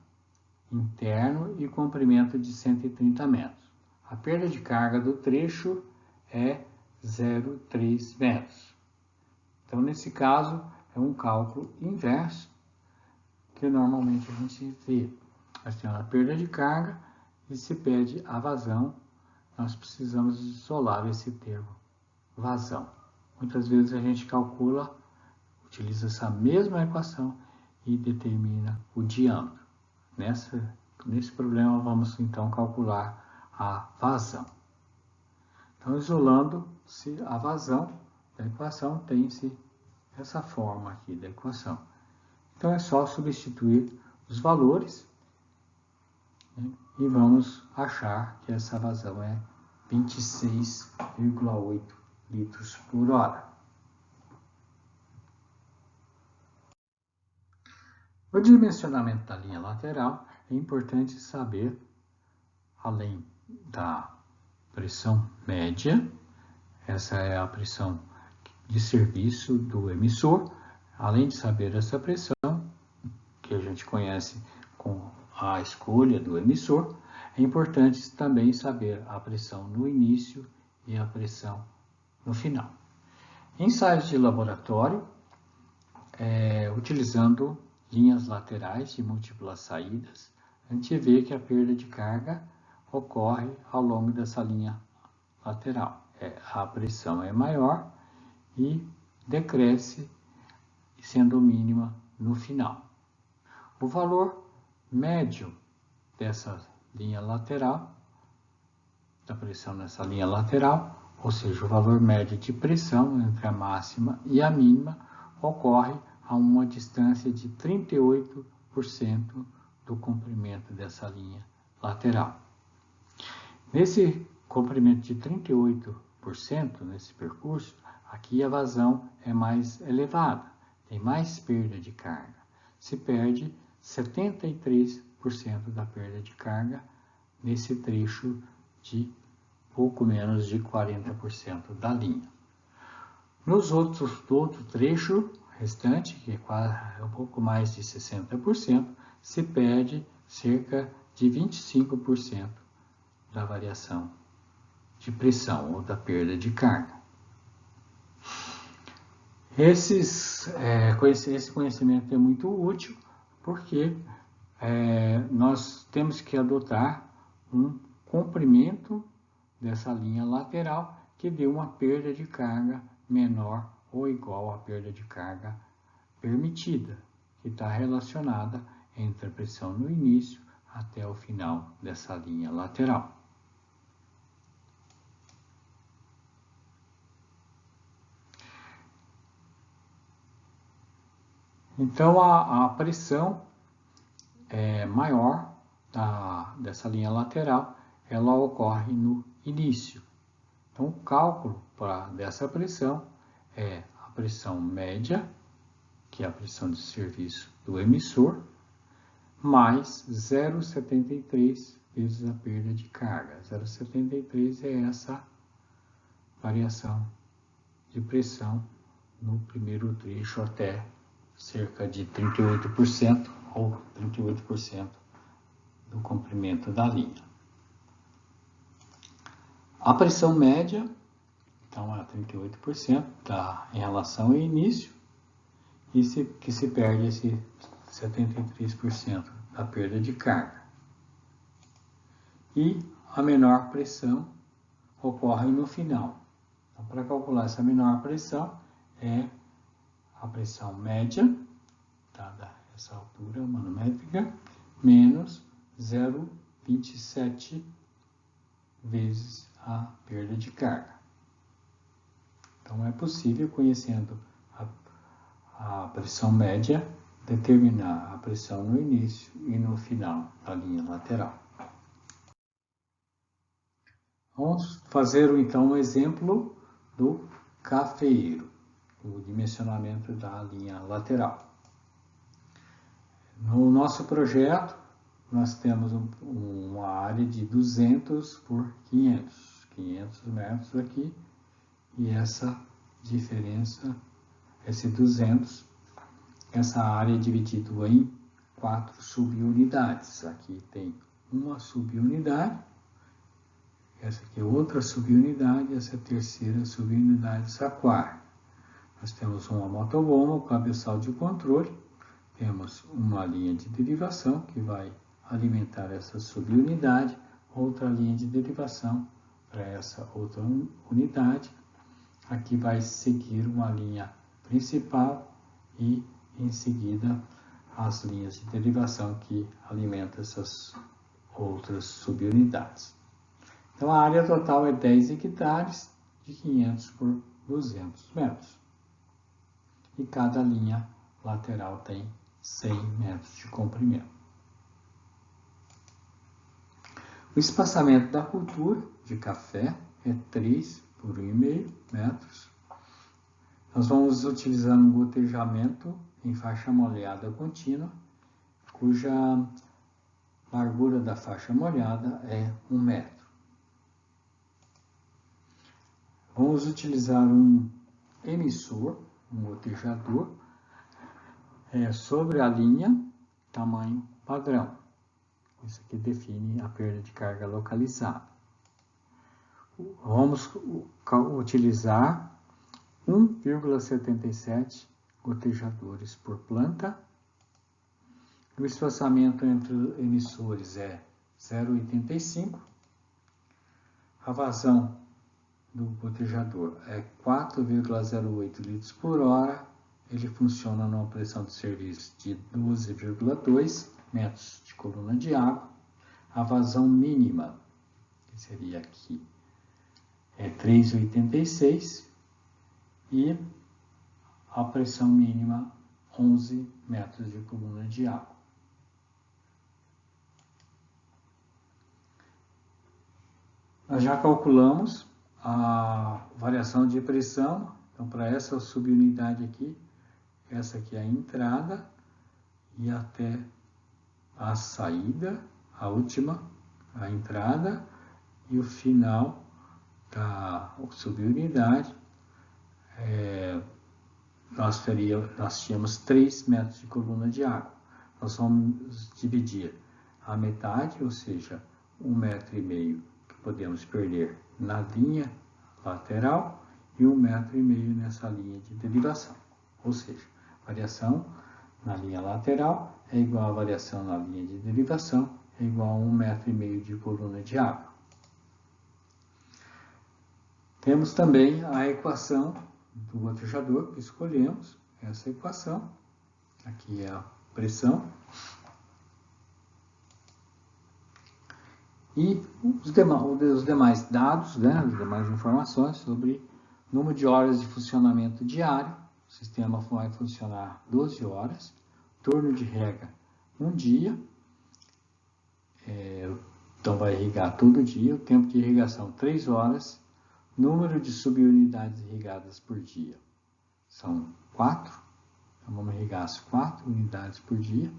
Speaker 1: interno e comprimento de 130 metros. a perda de carga do trecho é 0,3 metros. Então, nesse caso, é um cálculo inverso que normalmente a gente vê. Assim, a perda de carga e se pede a vazão, nós precisamos isolar esse termo, vazão. Muitas vezes a gente calcula, utiliza essa mesma equação e determina o diâmetro. Nesse problema, vamos então calcular a vazão. Então, isolando-se a vazão da equação, tem-se essa forma aqui da equação. Então, é só substituir os valores, né, e vamos achar que essa vazão é 26,8 litros por hora. No dimensionamento da linha lateral, é importante saber, além da pressão média, essa é a pressão de serviço do emissor, além de saber essa pressão, que a gente conhece com a escolha do emissor, é importante também saber a pressão no início e a pressão no final. Em ensaios de laboratório, utilizando linhas laterais de múltiplas saídas, a gente vê que a perda de carga ocorre ao longo dessa linha lateral. A pressão é maior e decresce, sendo mínima no final. O valor médio dessa linha lateral, da pressão nessa linha lateral, ou seja, o valor médio de pressão entre a máxima e a mínima, ocorre a uma distância de 38% do comprimento dessa linha lateral. Nesse comprimento de 38%, nesse percurso, aqui a vazão é mais elevada, tem mais perda de carga. Se perde 73% da perda de carga nesse trecho de pouco menos de 40% da linha. Nos outro trecho restante, que é quase um pouco mais de 60%, se perde cerca de 25% da variação de pressão ou da perda de carga. Esse conhecimento é muito útil porque nós temos que adotar um comprimento dessa linha lateral que dê uma perda de carga menor ou igual à perda de carga permitida, que está relacionada entre a pressão no início até o final dessa linha lateral. Então, a pressão maior dessa linha lateral, ela ocorre no início. Então, o cálculo dessa pressão é a pressão média, que é a pressão de serviço do emissor, mais 0,73 vezes a perda de carga. 0,73 é essa variação de pressão no primeiro trecho até cerca de 38% ou 38% do comprimento da linha. A pressão média, então, é 38% em relação ao início, e que se perde esse 73% da perda de carga. E a menor pressão ocorre no final. Então, para calcular essa menor pressão, é a pressão média, dada essa altura manométrica, menos 0,27 vezes a perda de carga. Então, é possível, conhecendo a pressão média, determinar a pressão no início e no final da linha lateral. Vamos fazer, então, um exemplo do cafeeiro, o dimensionamento da linha lateral. No nosso projeto, nós temos uma área de 200 por 500 metros aqui, e essa diferença, esse 200, essa área é dividida em 4 subunidades. Aqui tem uma subunidade, Essa aqui é outra subunidade, essa é a terceira subunidade saquar. Nós temos uma motobomba, um cabeçal de controle, temos uma linha de derivação que vai alimentar essa subunidade, outra linha de derivação para essa outra unidade. Aqui vai seguir uma linha principal e em seguida as linhas de derivação que alimentam essas outras subunidades. Então a área total é 10 hectares de 500 por 200 metros. E cada linha lateral tem 100 metros de comprimento. O espaçamento da cultura de café é 3 por 1,5 metros. Nós vamos utilizar um gotejamento em faixa molhada contínua, cuja largura da faixa molhada é 1 metro. Vamos utilizar um emissor, um gotejador, sobre a linha tamanho padrão. Isso aqui define a perda de carga localizada. Vamos utilizar 1,77 gotejadores por planta. O espaçamento entre emissores é 0,85. A vazão do gotejador é 4,08 litros por hora. Ele funciona numa pressão de serviço de 12,2 metros de coluna de água. A vazão mínima, que seria aqui, é 3,86 e a pressão mínima 11 metros de coluna de água. Nós já calculamos a variação de pressão. Então, para essa subunidade aqui, essa aqui é a entrada e até a saída, a última, a entrada e o final da subunidade. Nós tínhamos 3 metros de coluna de água. Nós vamos dividir a metade, ou seja, 1,5 metro que podemos perder na linha lateral e 1,5 metro nessa linha de derivação. Ou seja, variação na linha lateral é igual a variação na linha de derivação, é igual a 1,5 metro de coluna de água. Temos também a equação do gotejador que escolhemos, essa equação. Aqui é a pressão. E os demais dados, as demais informações sobre número de horas de funcionamento diário. O sistema vai funcionar 12 horas, turno de rega 1 dia, então vai irrigar todo dia, o tempo de irrigação 3 horas, número de subunidades irrigadas por dia são 4, então vamos irrigar as 4 unidades por dia,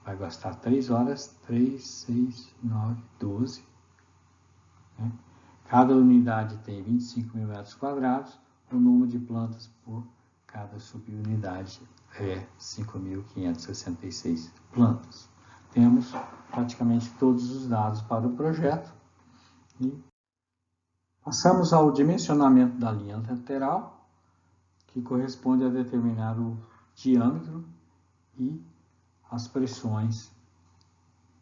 Speaker 1: vai gastar 3 horas, 3, 6, 9, 12. Cada unidade tem 25 mil metros quadrados, o número de plantas por cada subunidade é 5.566 plantas. Temos praticamente todos os dados para o projeto. E passamos ao dimensionamento da linha lateral, que corresponde a determinar o diâmetro e as pressões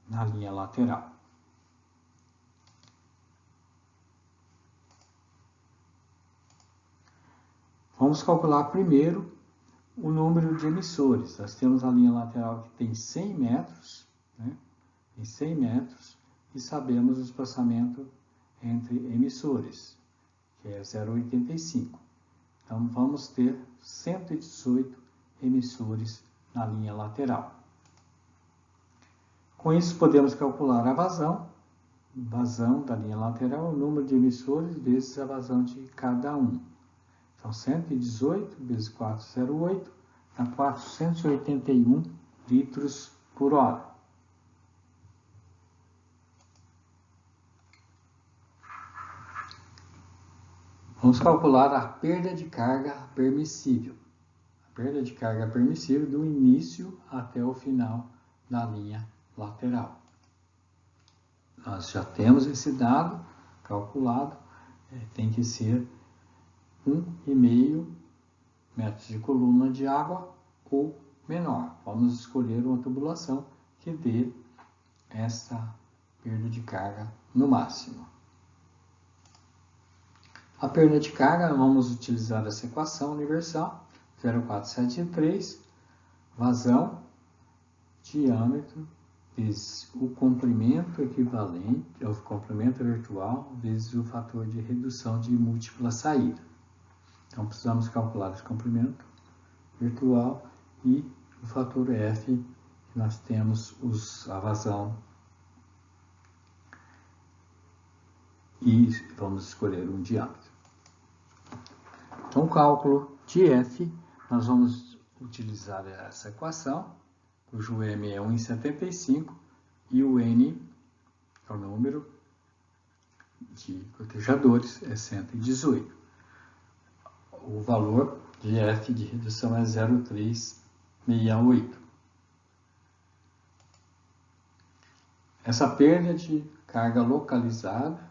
Speaker 1: na linha lateral. Vamos calcular primeiro o número de emissores. Nós temos a linha lateral que tem 100 metros, tem 100 metros, e sabemos o espaçamento entre emissores, que é 0,85. Então, vamos ter 118 emissores na linha lateral. Com isso, podemos calcular a vazão da linha lateral, o número de emissores vezes a vazão de cada um. Então, 118 vezes 408 dá 481 litros por hora. Vamos calcular a perda de carga permissível. A perda de carga permissível do início até o final da linha lateral. Nós já temos esse dado, calculado tem que ser 1,5 metros de coluna de água ou menor. Vamos escolher uma tubulação que dê essa perda de carga no máximo. A perda de carga, vamos utilizar essa equação universal, 0,473, vazão, diâmetro, vezes o comprimento equivalente, o comprimento virtual, vezes o fator de redução de múltipla saída. Então, precisamos calcular esse comprimento virtual e o fator F, que nós temos a vazão, e vamos escolher um diâmetro. Então, o cálculo de F, nós vamos utilizar essa equação, cujo M é 1,75 e o N, é o número de gotejadores, é 118. O valor de F de redução é 0,368. Essa perda de carga localizada,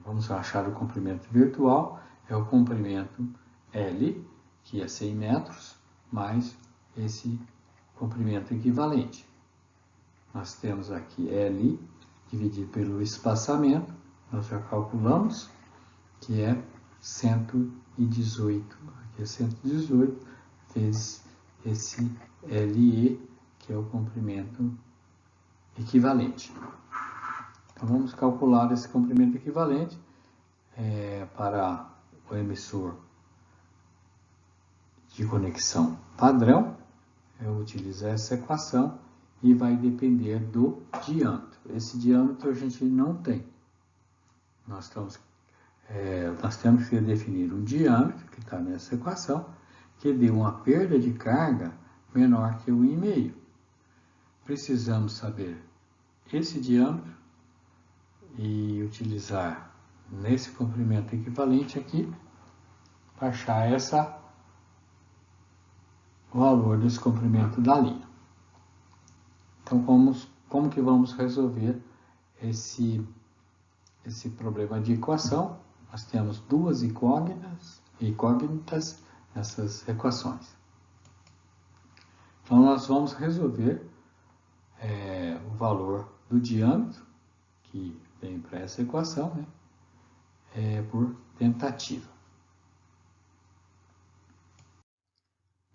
Speaker 1: vamos achar o comprimento virtual, é o comprimento L, que é 100 metros, mais esse comprimento equivalente. Nós temos aqui L dividido pelo espaçamento, nós já calculamos, que é 118. Aqui é 118 vezes esse LE, que é o comprimento equivalente. Então, vamos calcular esse comprimento equivalente para o emissor de conexão padrão. Eu utilizo essa equação e vai depender do diâmetro. Esse diâmetro a gente não tem. Nós temos que definir um diâmetro, que está nessa equação, que dê uma perda de carga menor que 1,5. Precisamos saber esse diâmetro e utilizar nesse comprimento equivalente aqui para achar o valor desse comprimento da linha. Então, como que vamos resolver esse problema de equação? Nós temos duas incógnitas nessas equações. Então, nós vamos resolver o valor do diâmetro, que vem para essa equação, né? Por tentativa.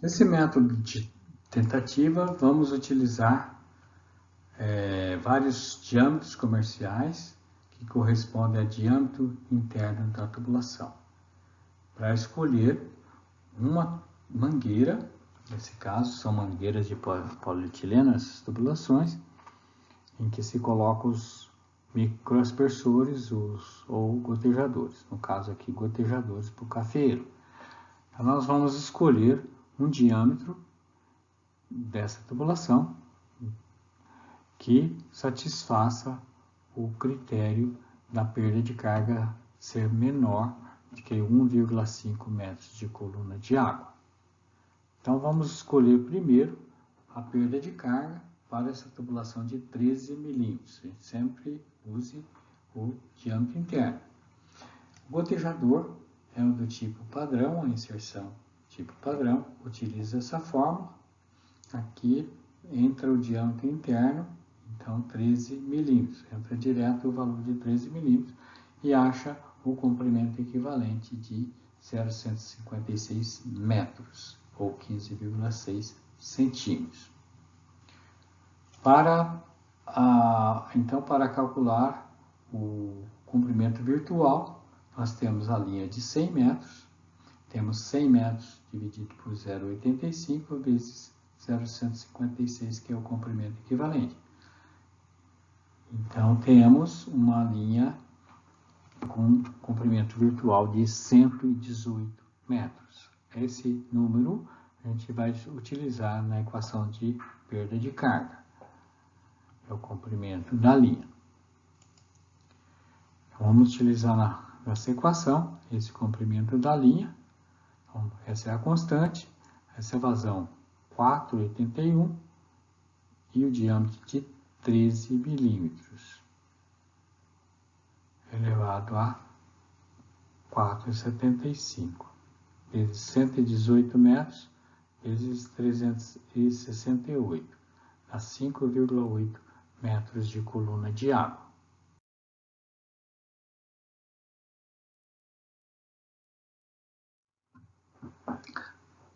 Speaker 1: Nesse método de tentativa, vamos utilizar vários diâmetros comerciais que correspondem a diâmetro interno da tubulação, para escolher uma mangueira. Nesse caso, são mangueiras de polietileno, essas tubulações, em que se colocam os microaspersores ou gotejadores. No caso aqui, gotejadores para o cafeeiro. Então, nós vamos escolher um diâmetro dessa tubulação que satisfaça o critério da perda de carga ser menor do que 1,5 metros de coluna de água. Então, vamos escolher primeiro a perda de carga para essa tubulação de 13 milímetros. A gente sempre use o diâmetro interno. O gotejador é do tipo padrão, a inserção tipo padrão, utiliza essa fórmula. Aqui entra o diâmetro interno, então 13 milímetros. Entra direto o valor de 13 milímetros e acha o comprimento equivalente de 0,156 metros, ou 15,6 centímetros. Então, para calcular o comprimento virtual, nós temos a linha de 100 metros, temos 100 metros dividido por 0,85 vezes 0,156, que é o comprimento equivalente. Então, temos uma linha com comprimento virtual de 118 metros. Esse número a gente vai utilizar na equação de perda de carga. É o comprimento da linha. Então, vamos utilizar nessa equação esse comprimento da linha. Então, essa é a constante, essa é a vazão 4,81 e o diâmetro de 13 milímetros. elevado a 4,75, vezes 118 metros, vezes 368, a 5,8 metros de coluna de água.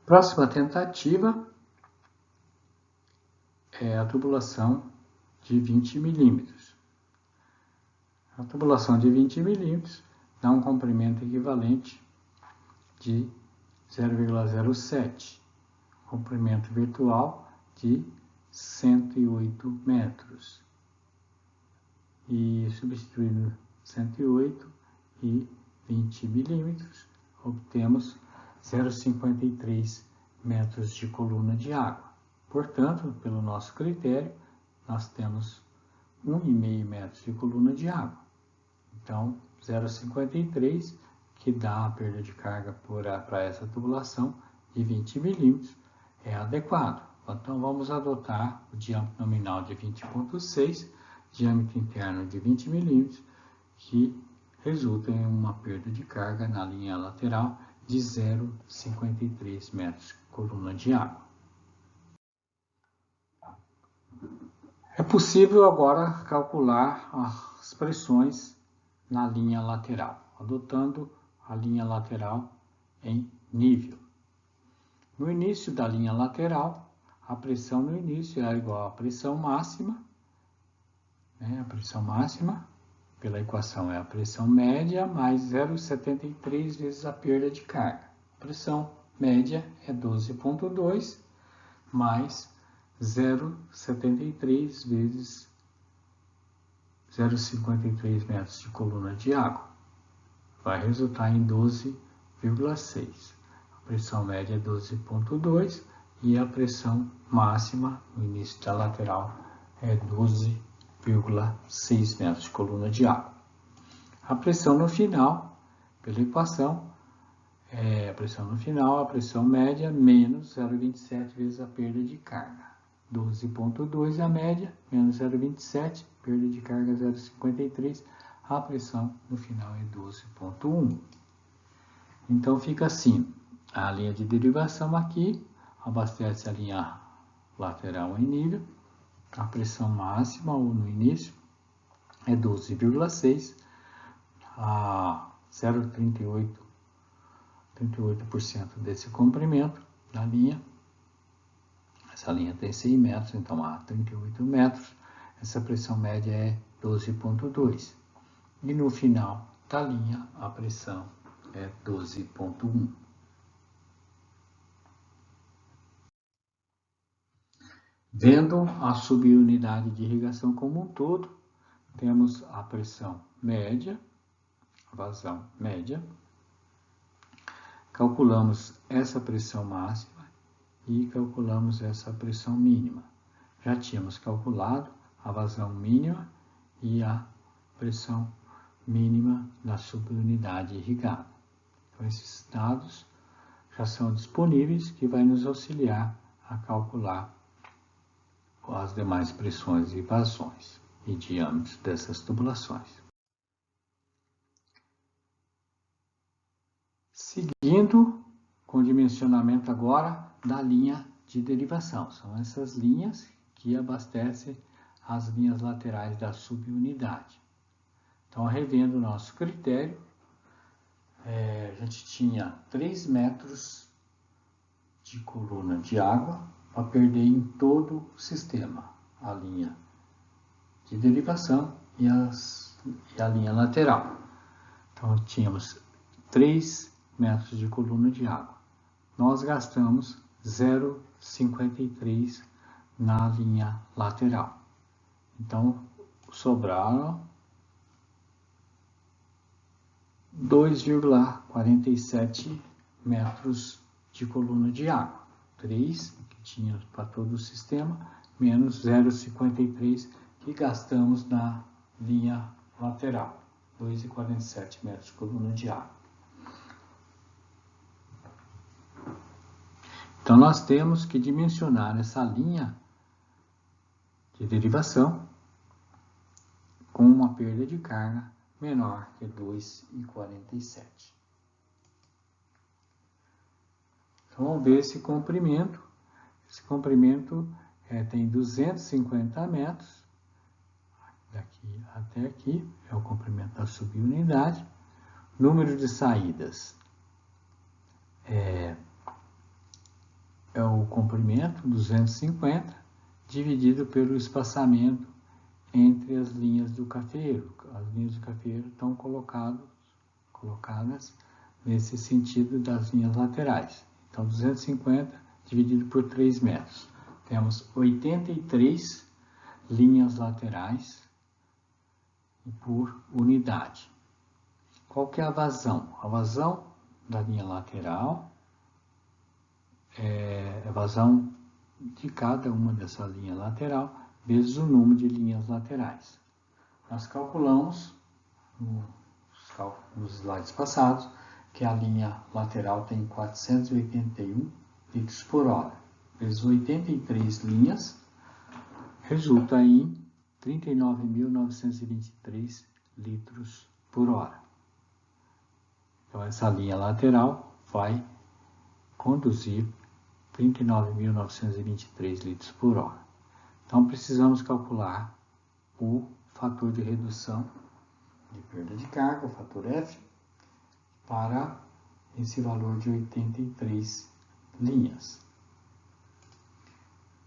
Speaker 1: Próxima tentativa é a tubulação de 20 milímetros. A tubulação de 20 milímetros dá um comprimento equivalente de 0,07, comprimento virtual de 108 metros. E substituindo 108 e 20 milímetros, obtemos 0,53 metros de coluna de água. Portanto, pelo nosso critério, nós temos 1,5 metros de coluna de água. Então, 0,53, que dá a perda de carga para essa tubulação de 20 milímetros, é adequado. Então, vamos adotar o diâmetro nominal de 20,6, diâmetro interno de 20 milímetros, que resulta em uma perda de carga na linha lateral de 0,53 metros coluna de água. É possível agora calcular as pressões na linha lateral, adotando a linha lateral em nível. No início da linha lateral, a pressão no início é igual à pressão máxima, a pressão máxima, pela equação, é a pressão média mais 0,73 vezes a perda de carga. A pressão média é 12,2 mais 0,73 vezes 0,53 metros de coluna de água. Vai resultar em 12,6. A pressão média é 12,2 e a pressão máxima no início da lateral é 12,6 metros de coluna de água. A pressão no final, pela equação, a pressão média menos 0,27 vezes a perda de carga. 12,2 a média, menos 0,27, perda de carga 0,53, a pressão no final é 12,1. Então fica assim, a linha de derivação aqui abastece a linha lateral em nível, a pressão máxima ou no início é 12,6, a 0,38% desse comprimento da linha. Essa linha tem 100 metros, então há 38 metros. Essa pressão média é 12,2. E no final da linha, a pressão é 12,1. Vendo a subunidade de irrigação como um todo, temos a pressão média, a vazão média. Calculamos essa pressão máxima e calculamos essa pressão mínima. Já tínhamos calculado a vazão mínima e a pressão mínima da subunidade irrigada. Então, esses dados já são disponíveis, que vai nos auxiliar a calcular as demais pressões e vazões e diâmetros dessas tubulações. Seguindo com o dimensionamento agora da linha de derivação. São essas linhas que abastecem as linhas laterais da subunidade. Então, revendo o nosso critério, a gente tinha 3 metros de coluna de água para perder em todo o sistema, a linha de derivação e a linha lateral. Então, tínhamos 3 metros de coluna de água. Nós gastamos 0,53 na linha lateral. Então, sobraram 2,47 metros de coluna de água. 3 que tinha para todo o sistema, menos 0,53 que gastamos na linha lateral. 2,47 metros de coluna de água. Então, nós temos que dimensionar essa linha de derivação com uma perda de carga menor que 2,47. Então, vamos ver esse comprimento. Esse comprimento tem 250 metros. Daqui até aqui é o comprimento da subunidade. Número de saídas é o comprimento, 250, dividido pelo espaçamento entre as linhas do cafeiro. As linhas do cafeiro estão colocadas nesse sentido das linhas laterais. Então, 250 dividido por 3 metros. Temos 83 linhas laterais por unidade. Qual que é a vazão? A vazão da linha lateral é a vazão de cada uma dessa linha lateral vezes o número de linhas laterais. Nós calculamos nos slides passados que a linha lateral tem 481 litros por hora. Vezes 83 linhas resulta em 39.923 litros por hora. Então, essa linha lateral vai conduzir 39.923 litros por hora. Então, precisamos calcular o fator de redução de perda de carga, o fator F, para esse valor de 83 linhas.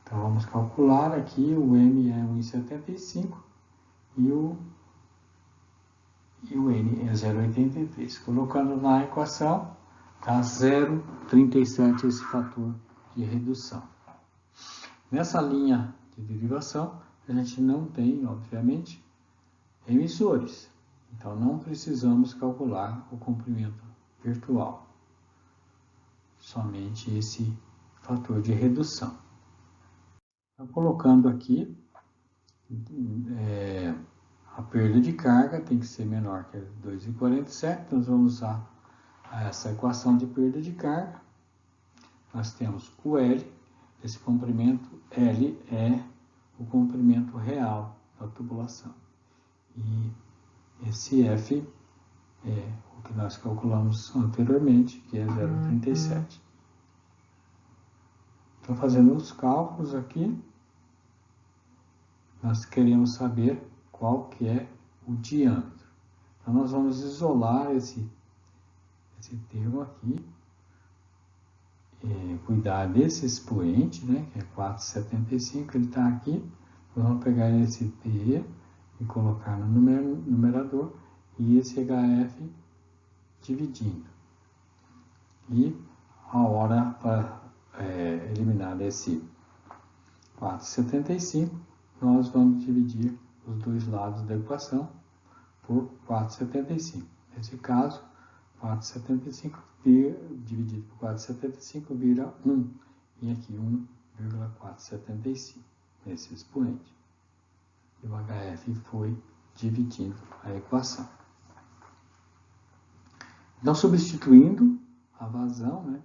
Speaker 1: Então, vamos calcular aqui, o M é 1,75 e o N é 0,83. Colocando na equação, dá 0,37 esse fator de redução. Nessa linha de derivação, a gente não tem, obviamente, emissores. Então, não precisamos calcular o comprimento virtual. Somente esse fator de redução. Então, colocando aqui, a perda de carga tem que ser menor que 2,47. Nós vamos usar essa equação de perda de carga. Nós temos o L, esse comprimento L é o comprimento real da tubulação. E esse F é o que nós calculamos anteriormente, que é 0,37. Então, fazendo os cálculos aqui, nós queremos saber qual que é o diâmetro. Então, nós vamos isolar esse termo aqui, cuidar desse expoente, né, que é 4,75, ele está aqui. Nós vamos pegar esse P e colocar no numerador e esse HF dividindo. E a hora para eliminar esse 4,75, nós vamos dividir os dois lados da equação por 4,75. Nesse caso, 4,75 dividido por 4,75 vira 1. E aqui 1,475 nesse expoente. E o HF foi dividindo a equação. Então, substituindo a vazão, né,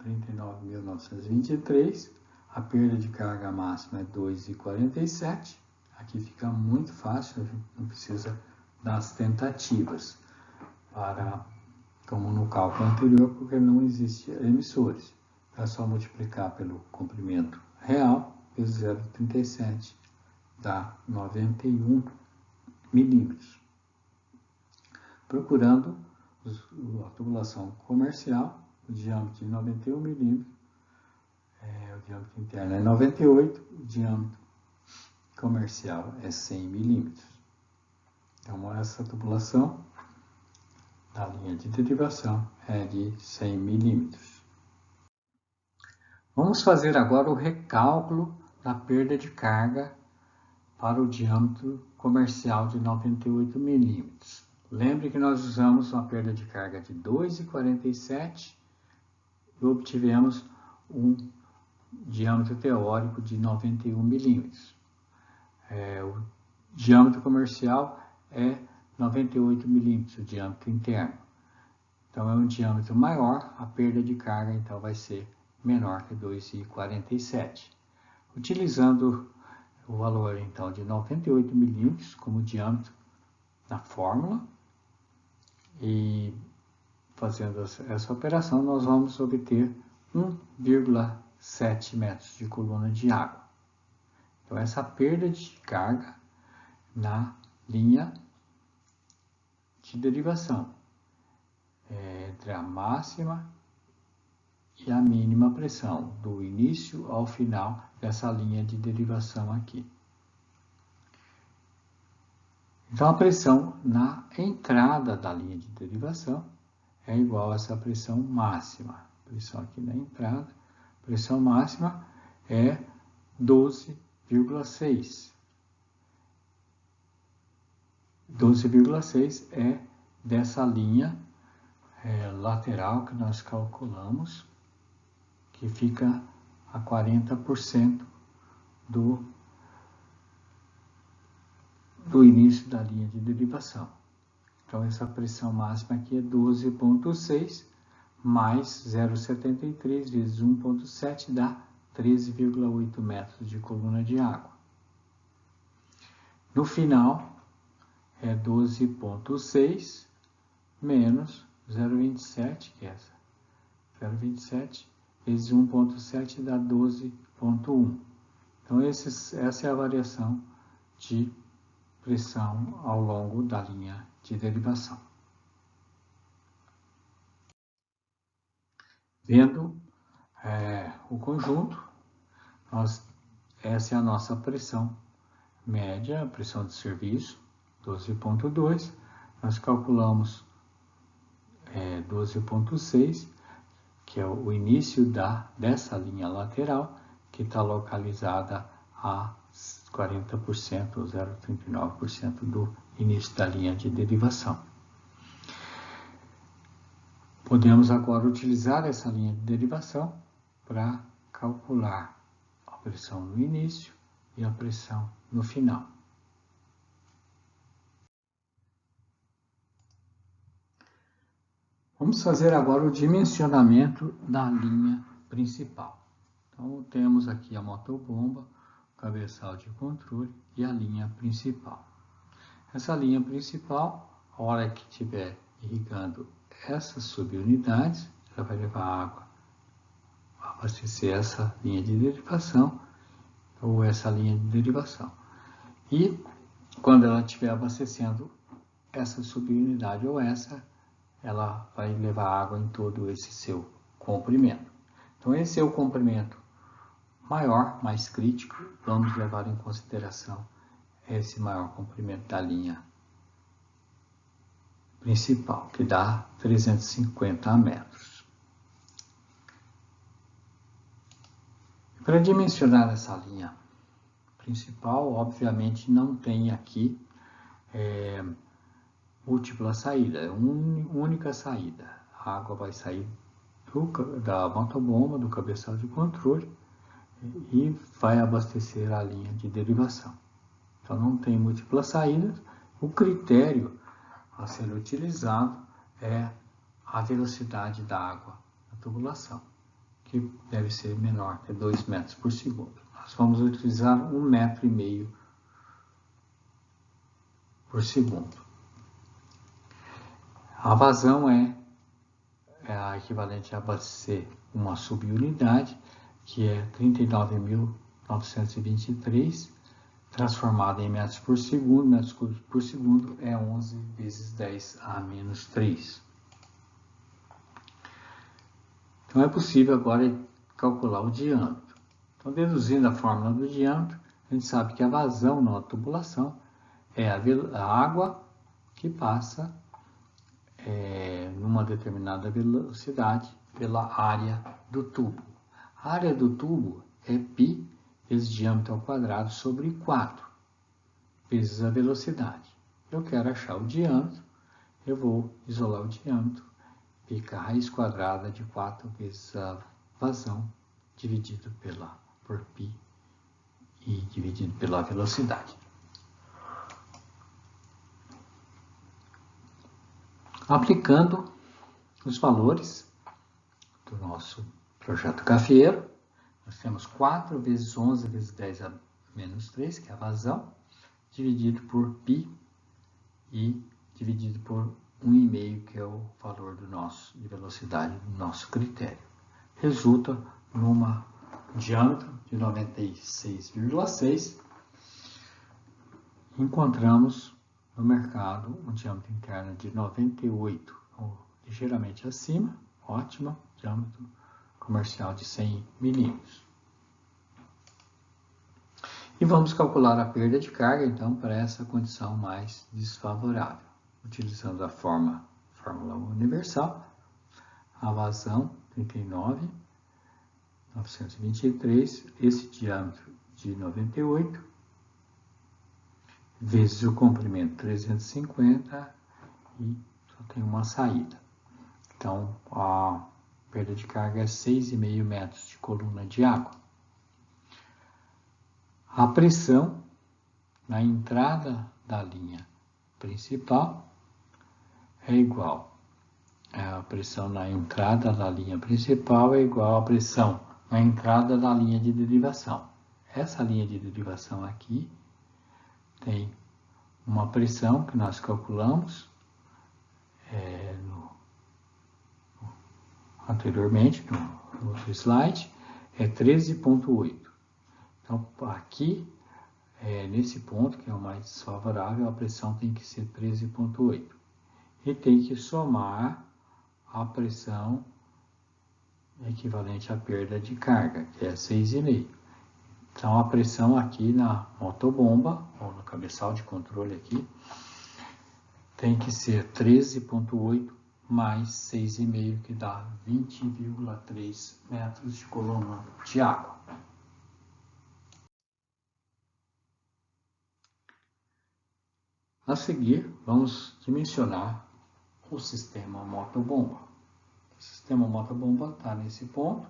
Speaker 1: 39.923, a perda de carga máxima é 2,47. Aqui fica muito fácil, a gente não precisa das tentativas, como no cálculo anterior, porque não existe emissores. É só multiplicar pelo comprimento real, vezes 0,37, dá 91 milímetros. Procurando a tubulação comercial, o diâmetro de 91 milímetros, o diâmetro interno é 98, o diâmetro comercial é 100 milímetros. Então, essa tubulação da linha de derivação é de 100 milímetros. Vamos fazer agora o recálculo da perda de carga para o diâmetro comercial de 98 milímetros. Lembre que nós usamos uma perda de carga de 2,47 e obtivemos um diâmetro teórico de 91 milímetros. O diâmetro comercial é 98 milímetros, o diâmetro interno. Então, é um diâmetro maior, a perda de carga então vai ser menor que 2,47. Utilizando o valor então de 98 milímetros como diâmetro na fórmula e fazendo essa operação nós vamos obter 1,7 metros de coluna de água. Então essa perda de carga na linha de derivação entre a máxima e a mínima pressão, do início ao final dessa linha de derivação aqui. Então, a pressão na entrada da linha de derivação é igual a essa pressão máxima. Pressão aqui na entrada, pressão máxima é 12,6. 12,6 é dessa linha lateral que nós calculamos, que fica a 40% do início da linha de derivação. Então, essa pressão máxima aqui é 12,6 mais 0,73 vezes 1,7 dá 13,8 metros de coluna de água. No final, é 12,6 menos 0,27, que é essa. 0,27 vezes 1,7 dá 12,1. Então, essa é a variação de pressão ao longo da linha de derivação. Vendo o conjunto, essa é a nossa pressão média, a pressão de serviço, 12,2. Nós calculamos 12,6, que é o início dessa linha lateral, que está localizada a 40% ou 0,39% do início da linha de derivação. Podemos agora utilizar essa linha de derivação para calcular a pressão no início e a pressão no final. Vamos fazer agora o dimensionamento da linha principal. Então, temos aqui a motobomba, o cabeçal de controle e a linha principal. Essa linha principal, a hora que estiver irrigando essas subunidades, ela vai levar água para abastecer essa linha de derivação ou essa linha de derivação. E quando ela estiver abastecendo essa subunidade ou ela vai levar água em todo esse seu comprimento. Então, esse é o comprimento maior, mais crítico. Vamos levar em consideração esse maior comprimento da linha principal, que dá 350 metros. Para dimensionar essa linha principal, obviamente não tem aqui múltipla saída, é uma única saída. A água vai sair da motobomba, do cabeçal de controle, e vai abastecer a linha de derivação. Então, não tem múltiplas saídas. O critério a ser utilizado é a velocidade da água na tubulação, que deve ser menor que 2 metros por segundo. Nós vamos utilizar 1,5 metro por segundo. A vazão é a equivalente a abastecer uma subunidade, que é 39.923, transformada em metros por segundo. Metros por segundo é 11 vezes 10 a menos 3. Então, é possível agora calcular o diâmetro. Então, deduzindo a fórmula do diâmetro, a gente sabe que a vazão na tubulação é a água que passa numa determinada velocidade pela área do tubo. A área do tubo é π vezes diâmetro ao quadrado sobre 4 vezes a velocidade. Eu quero achar o diâmetro, eu vou isolar o diâmetro, fica a raiz quadrada de 4 vezes a vazão, dividido por π e dividido pela velocidade. Aplicando os valores do nosso projeto cafeeiro, nós temos 4 vezes 11 vezes 10 a menos 3, que é a vazão, dividido por π e dividido por 1,5, que é o valor de velocidade do nosso critério. Resulta num diâmetro de 96,6. Encontramos no mercado um diâmetro interno de 98, ou ligeiramente acima, ótimo, diâmetro comercial de 100 milímetros. E vamos calcular a perda de carga, então, para essa condição mais desfavorável, utilizando a fórmula universal. A vazão 39.923, esse diâmetro de 98, vezes o comprimento 350 e só tem uma saída. Então, a perda de carga é 6,5 metros de coluna de água. A pressão na entrada da linha principal é igual. A pressão na entrada da linha principal é igual à pressão na entrada da linha de derivação. Essa linha de derivação aqui tem uma pressão que nós calculamos anteriormente, no outro slide, é 13,8. Então, aqui, nesse ponto, que é o mais desfavorável, a pressão tem que ser 13,8. E tem que somar a pressão equivalente à perda de carga, que é 6,5. Então, a pressão aqui na motobomba, ou no cabeçal de controle aqui, tem que ser 13,8 mais 6,5, que dá 20,3 metros de coluna de água. A seguir, vamos dimensionar o sistema motobomba. O sistema motobomba está nesse ponto.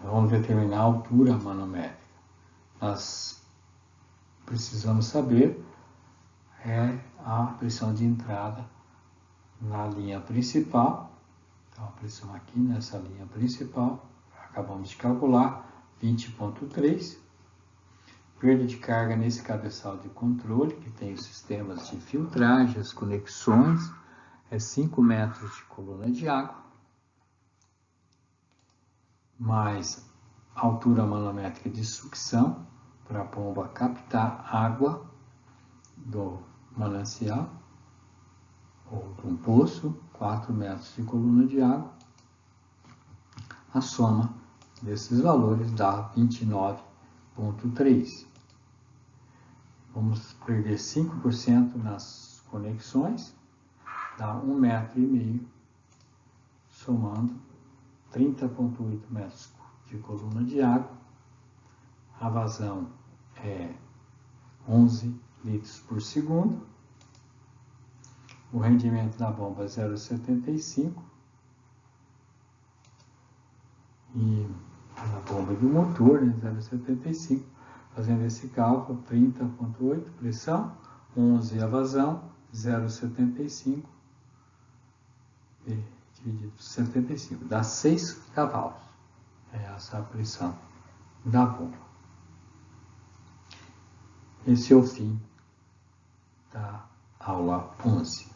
Speaker 1: Vamos determinar a altura manométrica. Nós precisamos saber a pressão de entrada na linha principal. Então, a pressão aqui nessa linha principal, acabamos de calcular, 20,3. Perda de carga nesse cabeçal de controle, que tem os sistemas de filtragem, as conexões, é 5 metros de coluna de água, mais a altura manométrica de sucção, para a bomba captar água do manancial, ou de um poço, 4 metros de coluna de água. A soma desses valores dá 29,3. Vamos perder 5% nas conexões, dá 1,5 metro, somando 30,8 metros de coluna de água. A vazão é 11 litros por segundo. O rendimento da bomba é 0,75. E a bomba do motor, 0,75. Fazendo esse cálculo, 30,8 pressão, 11 a vazão, 0,75 dividido por 75, dá 6 cavalos. É essa a pressão da bomba. Esse é o fim da aula 11.